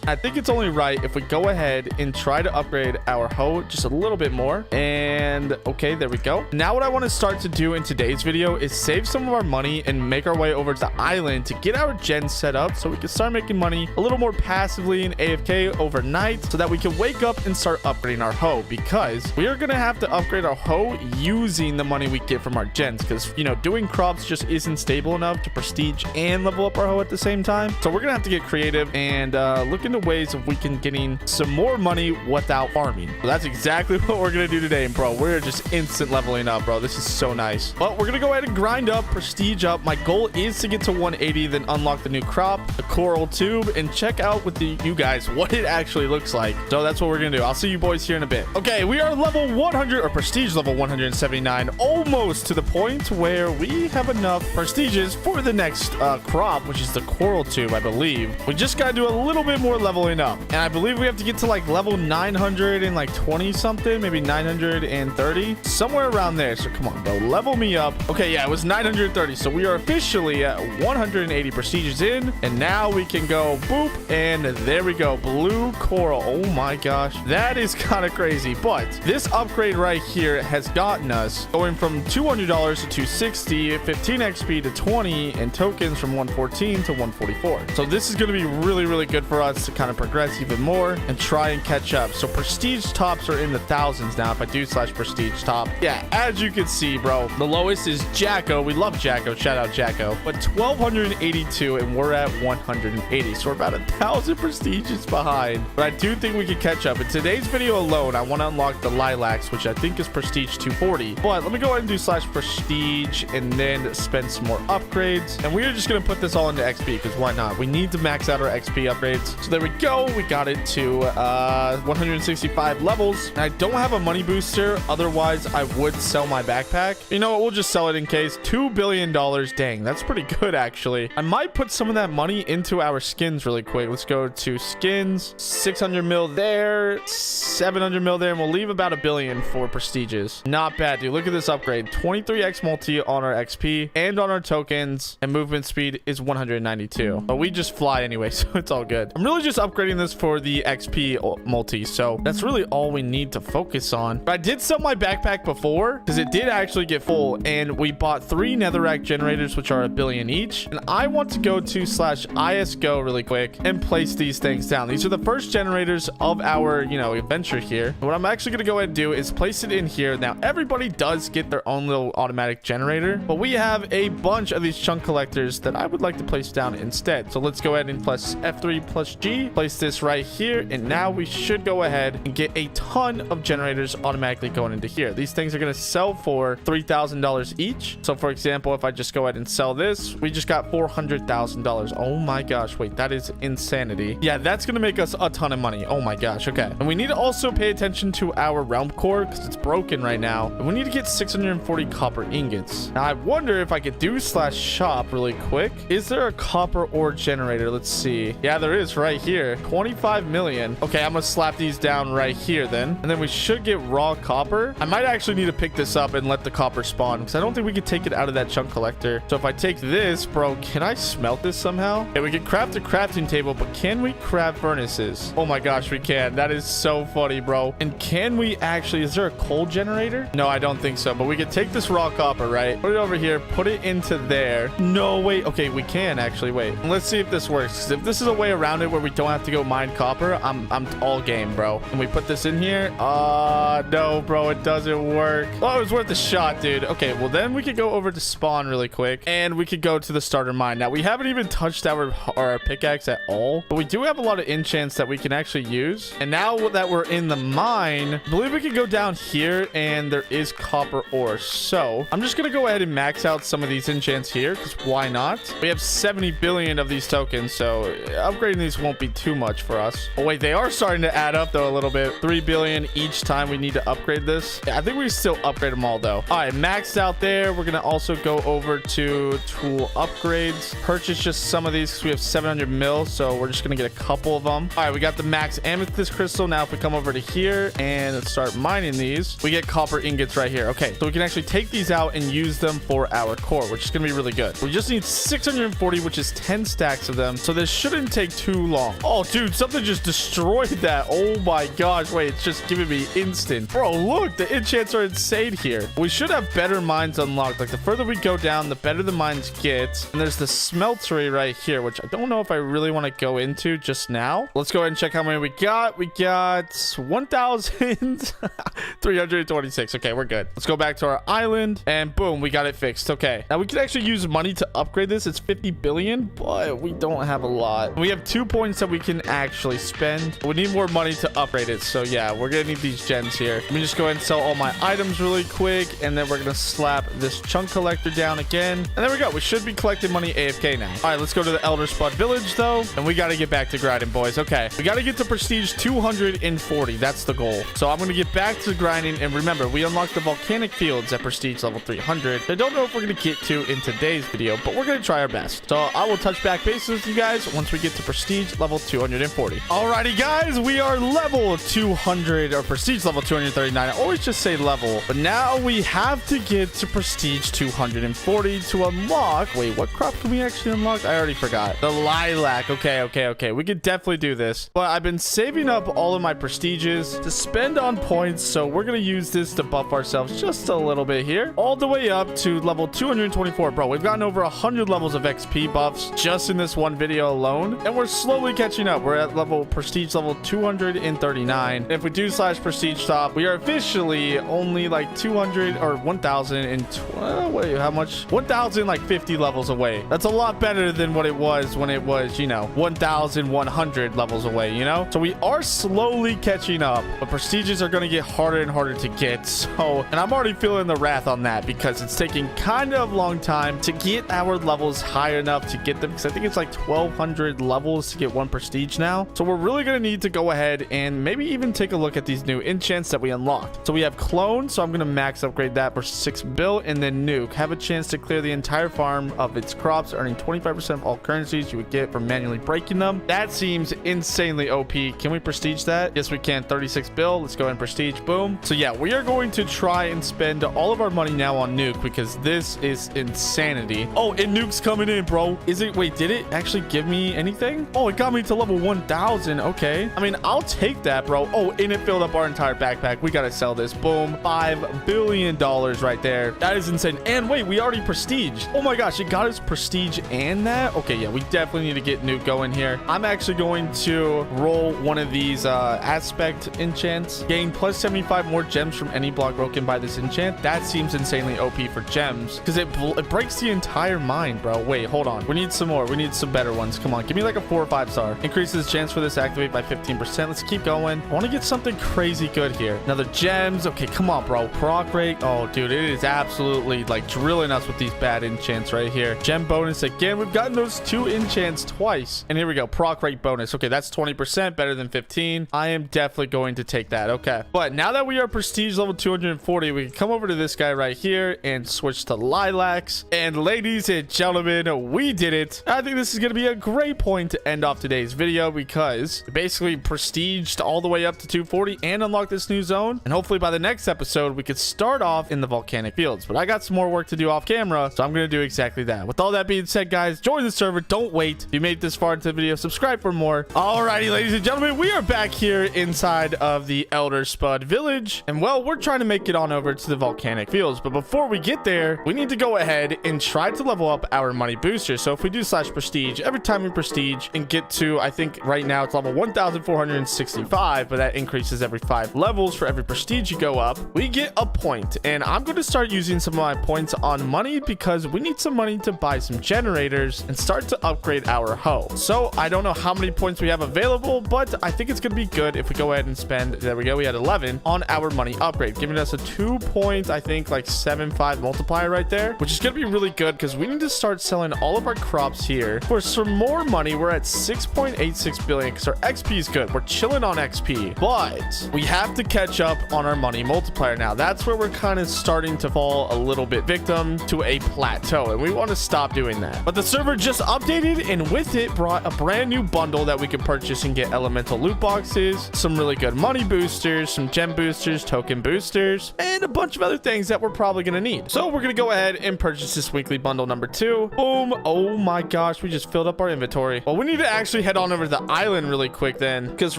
I think it's only right if we go ahead and try to upgrade our hoe just a little bit more. And okay, there we go. Now what I want to start to do in today's video is save some of our money and make our way over to the island to get our gen set up, so we can start making money a little more passively in AFK overnight, so that we can wake up and start upgrading our hoe, because we are going to have to upgrade our hoe using the money we get from our gens, because doing crops just isn't stable enough to prestige and level up our hoe at the same time. So we're gonna have to get creative and look into ways of we can getting some more money without farming. So that's exactly what we're gonna do today, bro. We're just instant leveling up, bro. This is so nice. But we're gonna go ahead and grind up, prestige up. My goal is to get to 180, then unlock the new crop, the coral tube, and check out with you guys what it actually looks like. So that's what we're gonna do. I'll see you boys here in a bit. Okay, we are level 100, or prestige level 179, almost to the point where we have enough prestiges for the next crop, which is the coral tube, I believe. We just gotta do a little bit more leveling up, and I believe we have to get to like level 920 something, maybe 930, somewhere around there. Okay, so come on, bro. Level me up. Okay, yeah, it was 930. So we are officially at 180 prestiges in. And now we can go boop. And there we go. Blue coral. Oh my gosh. That is kind of crazy. But this upgrade right here has gotten us going from $200 to 260, 15 XP to 20, and tokens from 114 to 144. So this is going to be really, really good for us to kind of progress even more and try and catch up. So prestige tops are in the thousands now if I do slash prestige top. Yeah, as you can see, bro, the lowest is Jacko. We love Jacko. Shout out Jacko. But 1282 and we're at 180. So we're about 1,000 prestiges behind. But I do think we can catch up. In today's video alone, I want to unlock the lilacs, which I think is prestige 240. But let me go ahead and do slash prestige and then spend some more upgrades. And we are just going to put this all into XP because why not? We need to max out our XP upgrades. So there we go. We got it to 165 levels. And I don't have a money booster. Otherwise, I would sell my backpack. You know what? We'll just sell it in case. $2 billion. Dang, that's pretty good, actually. I might put some of that money into our skins really quick. Let's go to skins. 600 mil there. 700 mil there. And we'll leave about $1 billion for prestiges. Not bad, dude. Look at this upgrade. 23x multi on our XP and on our tokens. And movement speed is 192. But we just fly anyway, so it's all good. I'm really just upgrading this for the XP multi. So that's really all we need to focus on. But I did sell my backpack before because it did actually get full. And we bought 3 netherrack generators, which are $1 billion each. And I want to go to slash ISGO really quick and place these things down. These are the first generators of our, you know, adventure here. What I'm actually going to go ahead and do is place it in here. Now, everybody does get their own little automatic generator, but we have a bunch of these chunk collectors that I would like to place down instead. So let's go ahead and plus F3 plus G, place this right here. And now we should go ahead and get a ton of generators automatically going into here. These things are going to sell for $3,000 each. So for example, if I just go ahead and sell this, we just got $400,000. Oh my gosh. Wait, that is insanity. Yeah, that's going to make us a ton of money. Oh my gosh. Okay. And we need to also pay attention to our realm core because it's broken right now. And we need to get 640 copper ingots. Now I wonder if I could do slash shop really quick. Is there a copper ore generator? Let's see. Yeah, there is right here. 25 million. Okay, I'm going to slap these down right here then. And then we should get raw copper. I might actually need to pick this up and let the copper spawn because I don't think we could take it out of that chunk collector. So if I take this, bro, can I smelt this somehow? Okay, we can craft a crafting table, but can we craft furnaces? Oh my gosh, we can. That is so funny, bro. And can we actually, is there a coal generator? No, I don't think so, but we could take this raw copper, right? Put it over here, put it into there. No, wait. Okay, we can actually, wait. Let's see if this works. Because if this is a way around it where we don't have to go mine copper, I'm all game, bro. And we put this in here. No, bro, it doesn't work. Oh, it was worth a shot, dude. Okay, well then we could go over to spawn really quick and we could go to the starter mine. Now we haven't even touched our pickaxe at all, but we do have a lot of enchants that we can actually use. And now that we're in the mine, I believe we can go down here and there is copper ore. So I'm just gonna go ahead and max out some of these enchants here because why not? We have 70 billion of these tokens, so upgrading these won't be too much for us. Oh wait, they are starting to add up though a little bit. 3 billion each time we need to upgrade this. Yeah, I think we still upgrade them all though. All right, maxed out there. We're gonna also go over to tool upgrades, purchase just some of these because we have 700 mil, so we're just gonna get a couple of them. All right, we got the max amethyst crystal. Now if we come over to here and start mining these, we get copper ingots right here. Okay, so we can actually take these out and use them for our core, which is gonna be really good. We just need 640, which is 10 stacks of them, so this shouldn't take too long. Oh dude, something just destroyed that. Oh my gosh, wait, it's just giving me instant. Bro, look, the enchants are insane here. We should have better mines unlocked. Like the further we go down, the better the mines get. And there's the smeltery right here, which I don't know if I really want to go into just now. Let's go ahead and check how many we got. We got 1,326. Okay, we're good. Let's go back to our island and boom, we got it fixed. Okay, now we can actually use money to upgrade this. It's 50 billion, but we don't have a lot. We have 2 points that we can actually spend. We need more money to upgrade it. So yeah, we're gonna need these gens here. Let me just go ahead and sell all my items really quick, and then we're gonna slap this chunk collector down again. And there we go. We should be collecting money AFK now. All right, let's go to the Elder Spud Village though, and we got to get back to grinding, boys. Okay, we got to get to prestige 240. That's the goal. So I'm gonna get back to grinding, and remember, we unlocked the volcanic fields at prestige level 300. I don't know if we're gonna get to in today's video, but we're gonna try our best. So I will touch back base with you guys once we get to prestige level 240. Alrighty, guys, we are level 200 or prestige level 239. I always just say level, but now now we have to get to prestige 240 to unlock. Wait, what crop can we actually unlock? I already forgot. The lilac. Okay. We could definitely do this. But I've been saving up all of my prestiges to spend on points. So we're going to use this to buff ourselves just a little bit here. All the way up to level 224. Bro, we've gotten over 100 levels of XP buffs just in this one video alone. And we're slowly catching up. We're at prestige level 239. If we do slash prestige top, we are officially only like 200 or 1,012. Wait, how much? 1,050 levels away. That's a lot better than what it was when it was, you know, 1,100 levels away, you know? So we are slowly catching up, but prestiges are going to get harder and harder to get. So, and I'm already feeling the wrath on that because it's taking kind of a long time to get our levels high enough to get them, because I think it's like 1,200 levels to get one prestige now. So we're really going to need to go ahead and maybe even take a look at these new enchants that we unlocked. So we have clone, so I'm going to max upgrade that for 6 bill, and then nuke. Have a chance to clear the entire farm of its crops, earning 25% of all currencies you would get from manually breaking them. That seems insanely OP. Can we prestige that? Yes, we can. 36 bill. Let's go ahead and prestige. Boom. So yeah, we are going to try and spend all of our money now on nuke because this is insanity. Oh, and nuke's coming in, bro. Is it? Wait, did it actually give me anything? Oh, it got me to level 1,000. Okay. I mean, I'll take that, bro. Oh, and it filled up our entire backpack. We got to sell this. Boom. $5 billion right there. That is insane. And wait, we already prestige. Oh my gosh, it got us prestige and that. Okay, yeah, we definitely need to get nuke going here. I'm actually going to roll one of these aspect enchants. Gain plus 75 more gems from any block broken by this enchant. That seems insanely OP for gems because it breaks the entire mine, bro. Wait, hold on. We need some more. We need some better ones. Come on, give me like a 4 or 5 star. Increases chance for this to activate by 15%. Let's keep going. I want to get something crazy good here. Another gems. Okay, come on, bro. Proc rate. Oh, dude, it is absolutely like drilling us with these bad enchants right here. Gem bonus again. We've gotten those 2 enchants twice. And here we go. Proc rate bonus. Okay, that's 20% better than 15. I am definitely going to take that. Okay. But now that we are prestige level 240, we can come over to this guy right here and switch to lilacs. And ladies and gentlemen, we did it. I think this is going to be a great point to end off today's video because we basically prestiged all the way up to 240 and unlocked this new zone. And hopefully by the next episode, we could start off in the volcanic fields. But I got some more work to do off camera, so I'm going to do exactly that. With all that being said, guys, join the server. Don't wait. If you made it this far into the video, subscribe for more. Alrighty, ladies and gentlemen, we are back here inside of the Elder Spud village. And well, we're trying to make it on over to the volcanic fields. But before we get there, we need to go ahead and try to level up our money booster. So if we do slash prestige, every time we prestige and get to, I think right now it's level 1,465, but that increases every 5 levels for every prestige you go up, we get a point. And I'm going to start using some of my points on money because we need some money to buy some generators and start to upgrade our hoe. So I don't know how many points we have available, but I think it's going to be good if we go ahead and spend, there we go, we had 11 on our money upgrade, giving us a 2 point, I think like 7.5 multiplier right there, which is going to be really good because we need to start selling all of our crops here for some more money. We're at 6.86 billion because our XP is good. We're chilling on XP, but we have to catch up on our money multiplier now. That's where we're kind of starting to fall a little bit victim to a plateau, and we want to stop doing that. But the server just updated, and with it brought a brand new bundle that we can purchase and get elemental loot boxes, some really good money boosters, some gem boosters, token boosters, and a bunch of other things that we're probably going to need. So we're going to go ahead and purchase this weekly bundle number 2. Boom. Oh my gosh, we just filled up our inventory. Well, we need to actually head on over to the island really quick then, because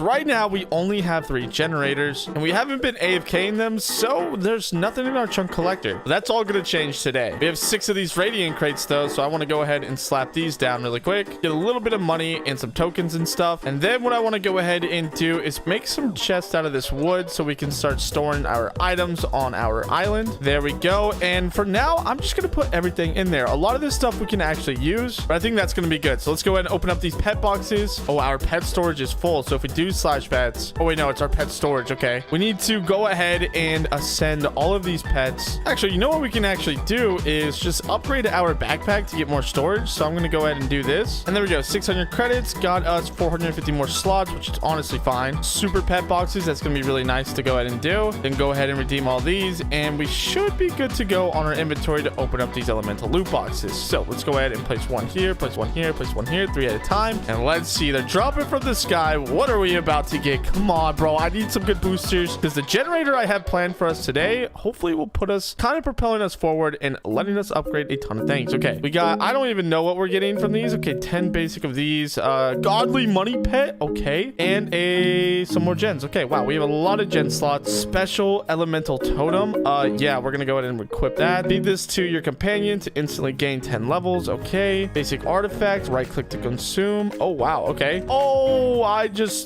right now we only have 3 generators and we haven't been AFKing them, so there's nothing in our chunk collector. But that's all going to change today. We have 6 of these radiant crates though, so I want to go ahead and slap these down really quick, get a little bit of money and some tokens and stuff. And then what I want to go ahead and do is make some chests out of this wood so we can start storing our items on our island. There we go. And for now, I'm just going to put everything in there. A lot of this stuff we can actually use, but I think that's going to be good. So let's go ahead and open up these pet boxes. Oh, our pet storage is full. So if we do slash pets, oh wait, no, it's our pet storage. Okay. We need to go ahead and ascend all of these pets. Actually, you know what we can actually do is just upgrade our backpack to get more storage. So I'm going to go ahead and do this. And there we go. 600 credits got us 450 more slots, which is honestly fine. Super pet boxes. That's going to be really nice to go ahead and do. Then go ahead and redeem all these, and we should be good to go on our inventory to open up these elemental loot boxes. So let's go ahead and place one here, place one here, place one here, 3 at a time. And let's see, they're dropping from the sky. What are we about to get? Come on, bro. I need some good boosters because the generator I have planned for us today today hopefully will put us kind of propelling us forward and letting us upgrade a ton of things. Okay, we got, I don't even know what we're getting from these. Okay, 10 basic of these, godly money pet, okay, and some more gens. Okay, wow, we have a lot of gen slots. Special elemental totem, yeah, we're gonna go ahead and equip that. Feed this to your companion to instantly gain 10 levels. Okay, basic artifact, right click to consume. Oh wow, okay. Oh,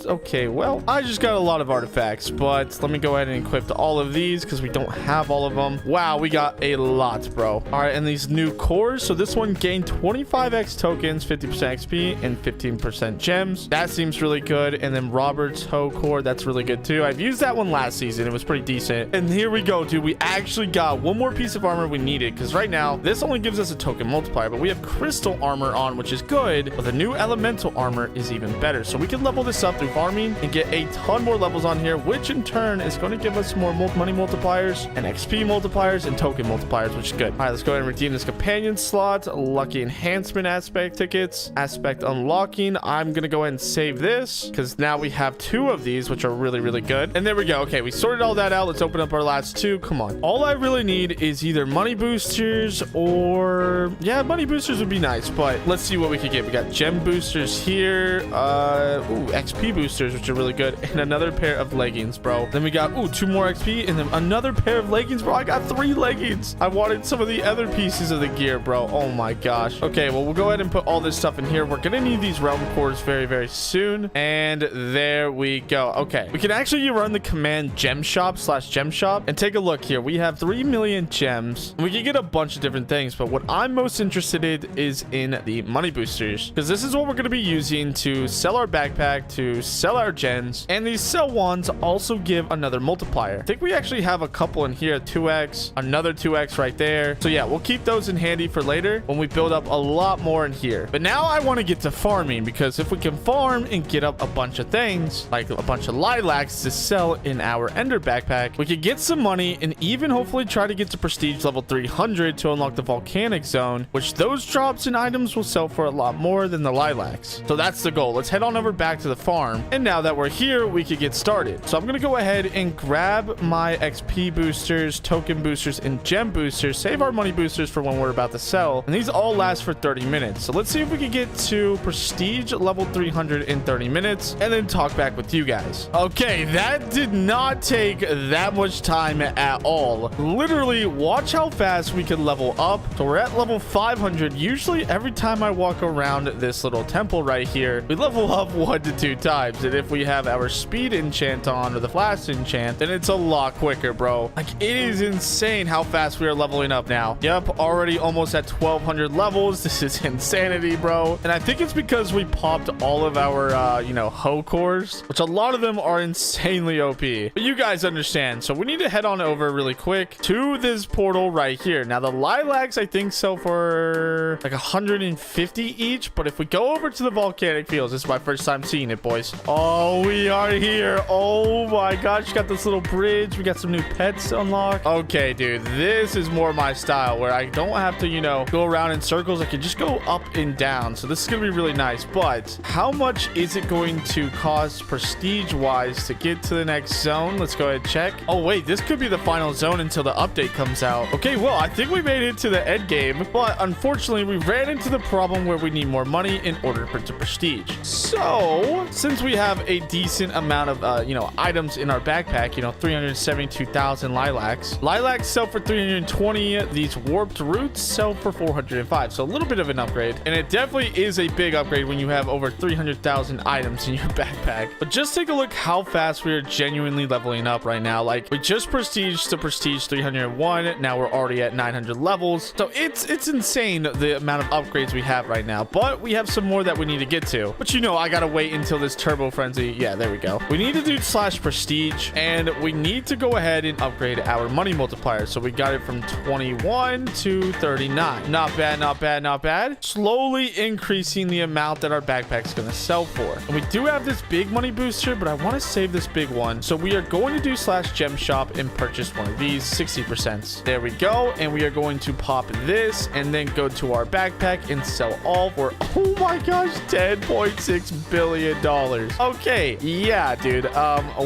okay, well, I just got a lot of artifacts, but let me go ahead and equip all of these because we don't have all of them. Wow, we got a lot, bro. All right, and these new cores. So this one gained 25x tokens, 50% XP, and 15% gems. That seems really good. And then Robert's Hoe core, that's really good too. I've used that one last season. It was pretty decent. And here we go, dude. We actually got one more piece of armor we needed because right now this only gives us a token multiplier, but we have crystal armor on, which is good. But the new elemental armor is even better. So we can level this up through farming and get a ton more levels on here, which in turn is going to give us more money multipliers and XP multipliers and token multipliers, which is good. All right, let's go ahead and redeem this companion slot. Lucky enhancement aspect tickets, aspect unlocking. I'm gonna go ahead and save this because now we have 2 of these, which are really, really good. And there we go. Okay, we sorted all that out. Let's open up our last 2. Come on. All I really need is either money boosters or, yeah, money boosters would be nice, but let's see what we could get. We got gem boosters here, XP boosters, which are really good, and another pair of leggings, bro. Then we got 2 more XP and then another pair of leggings, bro. I got 3 leggings. I wanted some of the other pieces of the gear, bro. Oh my gosh. Okay, well, we'll go ahead and put all this stuff in here. We're gonna need these realm cores very, very soon, and there we go. Okay, we can actually run the command gem shop and take a look here. We have 3 million gems. We can get a bunch of different things, but what I'm most interested in is in the money boosters, because this is what we're going to be using to sell our backpack, to sell our gens, and these sell wands also give another multiplier. I think we actually have a couple in here, 2x, another 2x right there. So yeah, we'll keep those in handy for later when we build up a lot more in here. But now I want to get to farming, because if we can farm and get up a bunch of things, like a bunch of lilacs to sell in our ender backpack, we could get some money and even hopefully try to get to prestige level 300 to unlock the volcanic zone, which those drops and items will sell for a lot more than the lilacs. So that's the goal. Let's head on over back to the farm, and now that we're here, we could get started. So I'm gonna go ahead and grab my XP boosters, token boosters, and gem boosters, save our money boosters for when we're about to sell, and these all last for 30 minutes. So let's see if we can get to prestige level 300 in 30 minutes and then talk back with you guys. Okay, that did not take that much time at all. Literally, watch how fast we can level up. So we're at level 500. Usually every time I walk around this little temple right here, we level up 1 to 2 times, and if we have our speed enchant on or the flash enchant, then it's a lot quicker, bro. Like, it is insane how fast we are leveling up now. Yep, already almost at 1200 levels. This is insanity, bro. And I think it's because we popped all of our hoe cores, which a lot of them are insanely OP, but you guys understand. So we need to head on over really quick to this portal right here. Now the lilacs I think sell for like 150 each, but if we go over to the volcanic fields, this is my first time seeing it, boys. Oh, we are here. Oh my gosh, got this little bridge. We got some new pets to unlock. Okay, dude, this is more my style, where I don't have to go around in circles. I can just go up and down. So this is gonna be really nice. But how much is it going to cost prestige wise to get to the next zone? Let's go ahead and check. Oh wait, this could be the final zone until the update comes out. Okay, well, I think we made it to the end game, but unfortunately we ran into the problem where we need more money in order to prestige. So since we have a decent amount of items in our backpack, 372,000 lilacs sell for 320. These warped roots sell for 405, so a little bit of an upgrade, and it definitely is a big upgrade when you have over 300,000 items in your backpack. But just take a look how fast we are genuinely leveling up right now. Like, we just prestige to prestige 301. Now we're already at 900 levels. So it's insane the amount of upgrades we have right now, but we have some more that we need to get to. But I gotta wait until this turbo frenzy. Yeah, there we go. We need to do / prestige, and we need to go ahead and upgrade our money multiplier. So we got it from 21 to 39. Not bad, not bad, not bad. Slowly increasing the amount that our backpack's gonna sell for. And we do have this big money booster, but I want to save this big one. So we are going to do / gem shop and purchase one of these 60%. There we go. And we are going to pop this and then go to our backpack and sell all for, oh my gosh, 10.6 billion. billion. Okay, yeah, dude.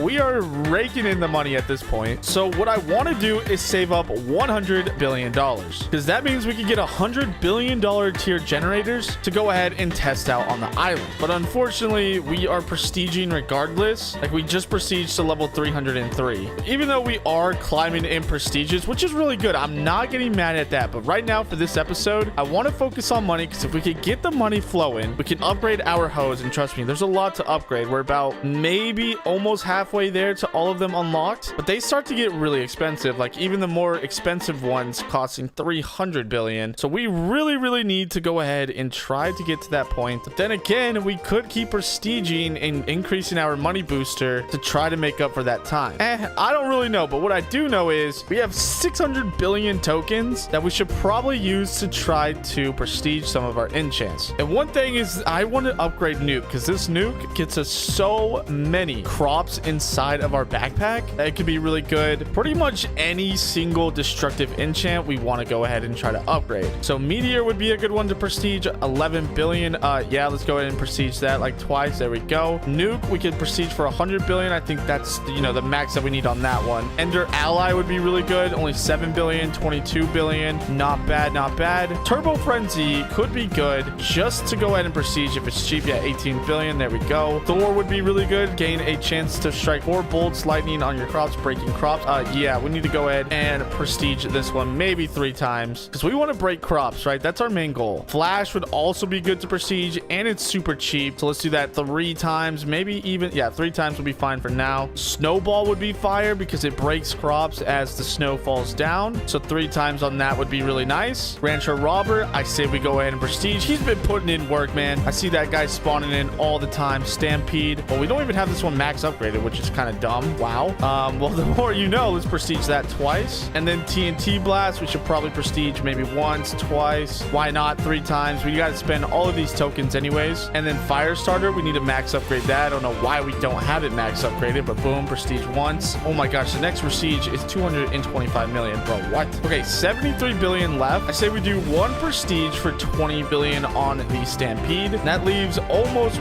We are raking in the money at this point. So what I want to do is save up $100 billion, because that means we can get $100 billion tier generators to go ahead and test out on the island. But unfortunately, we are prestiging regardless. Like, we just prestige to level 303. Even though we are climbing in prestiges, which is really good. I'm not getting mad at that. But right now for this episode, I want to focus on money, because if we could get the money flowing, we can upgrade our hose. And trust me, there's a lot to upgrade. We're about maybe almost halfway there to all of them unlocked, but they start to get really expensive. Like, even the more expensive ones costing 300 billion. So we really need to go ahead and try to get to that point. But then again, we could keep prestiging and increasing our money booster to try to make up for that time. I don't really know, but what I do know is we have 600 billion tokens that we should probably use to try to prestige some of our enchants. And one thing is, I want to upgrade nuke, because this nuke gets us so many crops inside of our backpack that it could be really good. Pretty much any single destructive enchant we want to go ahead and try to upgrade. So meteor would be a good one to prestige. 11 billion. Yeah, let's go ahead and prestige that like twice. There we go. Nuke, we could prestige for 100 billion. I think that's, you know, the max that we need on that one. Ender ally would be really good. Only 7 billion, 22 billion. Not bad, not bad. Turbo frenzy could be good just to go ahead and prestige if it's cheap. Yeah, 18 billion. There we go. Thor would be really good. Gain a chance to strike 4 bolts lightning on your crops, breaking crops. Yeah, we need to go ahead and prestige this one maybe 3 times, because we want to break crops, right? That's our main goal. Flash would also be good to prestige, and it's super cheap. So let's do that 3 times, maybe even, yeah, 3 times would be fine for now. Snowball would be fire because it breaks crops as the snow falls down. So 3 times on that would be really nice. Rancher Robber, I say we go ahead and prestige. He's been putting in work, man. I see that guy spawning in all the time. Stampede. Well, we don't even have this one max upgraded, which is kind of dumb. Wow. Well, the more you know, let's prestige that twice. And then TNT Blast, we should probably prestige maybe once, twice. Why not 3 times? We got to spend all of these tokens anyways. And then Firestarter, we need to max upgrade that. I don't know why we don't have it max upgraded, but boom, prestige once. Oh my gosh, the next prestige is 225 million, bro. What? Okay, 73 billion left. I say we do 1 prestige for 20 billion on the Stampede. That leaves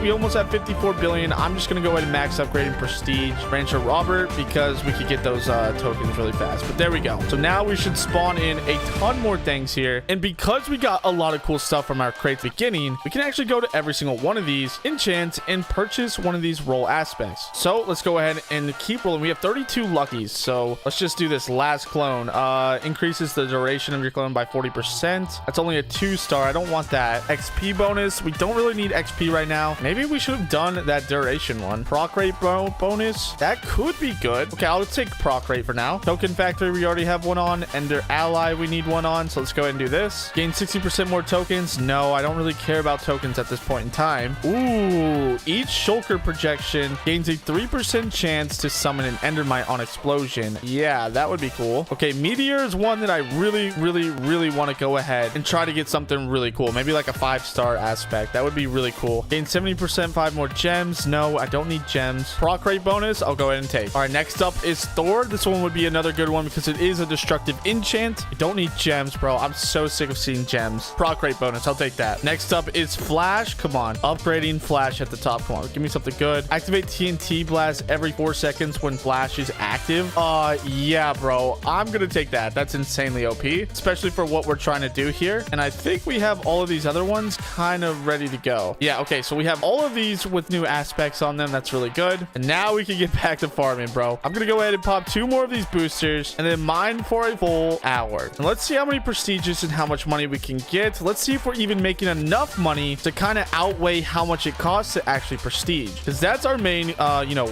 we almost have 54 billion. I'm just gonna go ahead and max upgrade and prestige Rancher Robert, because we could get those tokens really fast. But there we go. So now we should spawn in a ton more things here, and because we got a lot of cool stuff from our crate beginning, we can actually go to every single one of these enchants and purchase one of these roll aspects. So let's go ahead and keep rolling. We have 32 luckies, so let's just do this last clone. Increases the duration of your clone by 40%. That's only a 2-star. I don't want that. XP bonus, we don't really need XP right now. Maybe we should have done that duration one. Proc rate bonus, that could be good. Okay, I'll take proc rate for now. Token factory, we already have one on. Ender ally, we need one on, so let's go ahead and do this. Gain 60% more tokens. No, I don't really care about tokens at this point in time. Ooh, each shulker projection gains a 3% chance to summon an endermite on explosion. Yeah, that would be cool. Okay, meteor is one that I really want to go ahead and try to get something really cool. Maybe like a 5-star aspect. That would be really cool. Gain 70%, 5 more gems. No, I don't need gems. Proc rate bonus, I'll go ahead and take. All right, next up is Thor. This one would be another good one because it is a destructive enchant. I don't need gems, bro. I'm so sick of seeing gems. Proc rate bonus, I'll take that. Next up is Flash. Come on, upgrading Flash at the top. Come on, give me something good. Activate TNT Blast every 4 seconds when Flash is active. Yeah, bro, I'm gonna take that. That's insanely OP, especially for what we're trying to do here. And I think we have all of these other ones kind of ready to go. Yeah, okay, so we have all of these with new aspects on them. That's really good. And now we can get back to farming, bro. I'm gonna go ahead and pop 2 more of these boosters and then mine for a full hour. And let's see how many prestiges and how much money we can get. Let's see if we're even making enough money to kind of outweigh how much it costs to actually prestige, because that's our main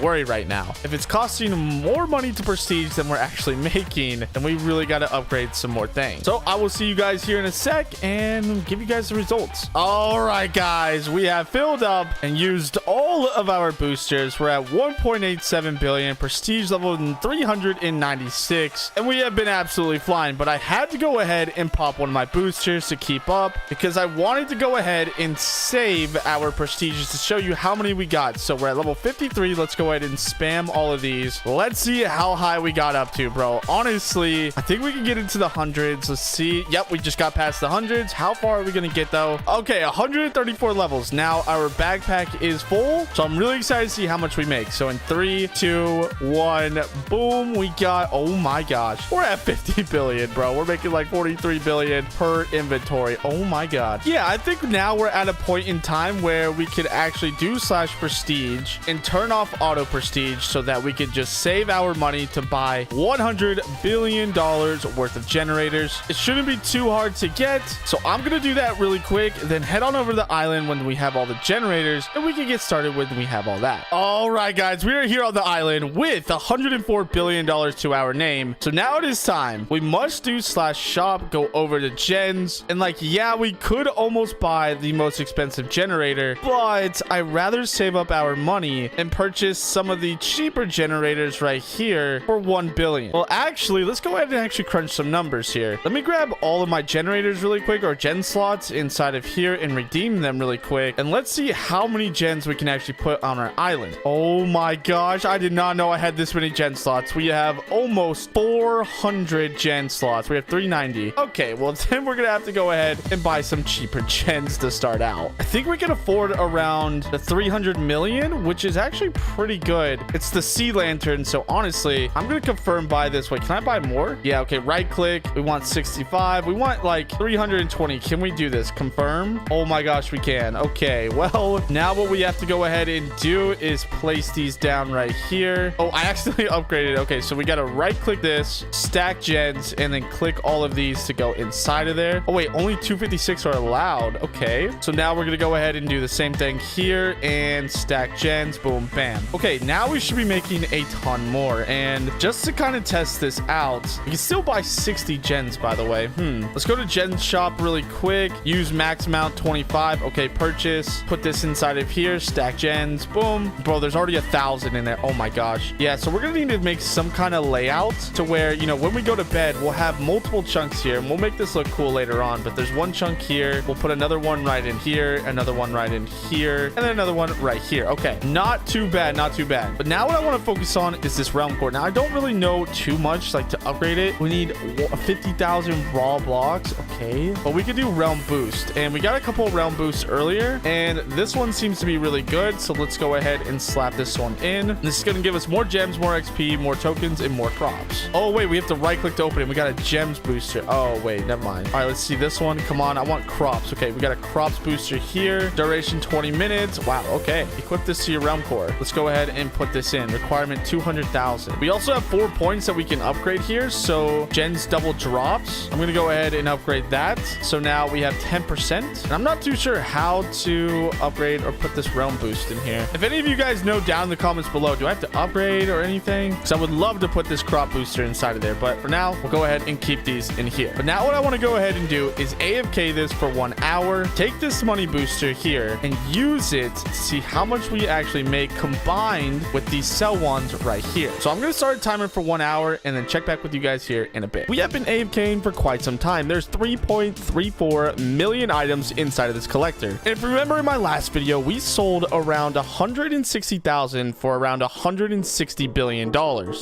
worry right now. If it's costing more money to prestige than we're actually making, then we really got to upgrade some more things. So I will see you guys here in a sec and give you guys the results. All right, guys, we have filled up and used all of our boosters. We're at 1.87 billion, prestige level 396, and we have been absolutely flying. But I had to go ahead and pop one of my boosters to keep up because I wanted to go ahead and save our prestiges to show you how many we got. So we're at level 53. Let's go ahead and spam all of these. Let's see how high we got up to, bro. Honestly, I think we can get into the hundreds. Let's see. Yep, we just got past the hundreds. How far are we gonna get though? Okay, 134 levels. Now our backpack backpack is full. So I'm really excited to see how much we make. So in 3, 2, 1, boom, we got, oh my gosh, we're at 50 billion, bro. We're making like 43 billion per inventory. Oh my god. Yeah, I think now we're at a point in time where we could actually do slash prestige and turn off auto prestige so that we could just save our money to buy $100 billion worth of generators. It shouldn't be too hard to get, so I'm gonna do that really quick, then head on over to the island when we have all the generators, and we can get started when we have all that. All right, guys, we are here on the island with $104 billion to our name. So now it is time. We must do slash shop, go over to gens, and like, yeah, we could almost buy the most expensive generator, but I'd rather save up our money and purchase some of the cheaper generators right here for 1 billion. Well, actually, let's go ahead and actually crunch some numbers here. Let me grab all of my generators really quick, or gen slots inside of here, and redeem them really quick. And let's see how many gens we can actually put on our island. Oh my gosh, I did not know I had this many gen slots. We have almost 400 gen slots. We have 390. Okay, well then we're gonna have to go ahead and buy some cheaper gens to start out. I think we can afford around the 300 million, which is actually pretty good. It's the sea lantern, so honestly, I'm gonna confirm buy this. Wait, can I buy more? Yeah, okay, right click. We want 65. We want like 320. Can we do this? Confirm. Oh my gosh, we can. Okay, well, now what we have to go ahead and do is place these down right here. Oh, I accidentally upgraded. Okay, so we got to right click this, stack gens, and then click all of these to go inside of there. Oh wait, only 256 are allowed. Okay, so now we're gonna go ahead and do the same thing here and stack gens. Boom, bam. Okay, now we should be making a ton more. And just to kind of test this out, you can still buy 60 gens, by the way. Let's go to gen shop really quick. Use max amount 25. Okay, purchase. Put this inside of here. Stack gens. Boom. Bro, there's already 1,000 in there. Oh my gosh. Yeah, so we're gonna need to make some kind of layout to where, you know, when we go to bed, we'll have multiple chunks here, and we'll make this look cool later on. But there's one chunk here. We'll put another one right in here, another one right in here, and then another one right here. Okay, not too bad, not too bad. But now what I want to focus on is this realm core. Now I don't really know too much like to upgrade it. We need 50,000 raw blocks. Okay, but we could do realm boost, and we got a couple of realm boosts earlier, and this one seems to be really good. So let's go ahead and slap this one in. This is going to give us more gems, more XP, more tokens, and more crops. Oh wait, we have to right click to open it. We got a gems booster. Oh wait, never mind. All right, let's see this one. Come on, I want crops. Okay, we got a crops booster here. Duration 20 minutes. Wow, okay. Equip this to your realm core. Let's go ahead and put this in. Requirement 200,000. We also have 4 points that we can upgrade here. So gens double drops. I'm going to go ahead and upgrade that. So now we have 10%. And I'm not too sure how to upgrade or put this realm boost in here. If any of you guys know down in the comments below, do I have to upgrade or anything? Because I would love to put this crop booster inside of there. But for now, we'll go ahead and keep these in here. But now what I want to go ahead and do is AFK this for 1 hour. Take this money booster here and use it to see how much we actually make combined with these sell ones right here. So I'm going to start a timer for 1 hour and then check back with you guys here in a bit. We have been AFKing for quite some time. There's 3.34 million items inside of this collector. And if you remember in my last video, we sold around 160,000 for around $160 billion.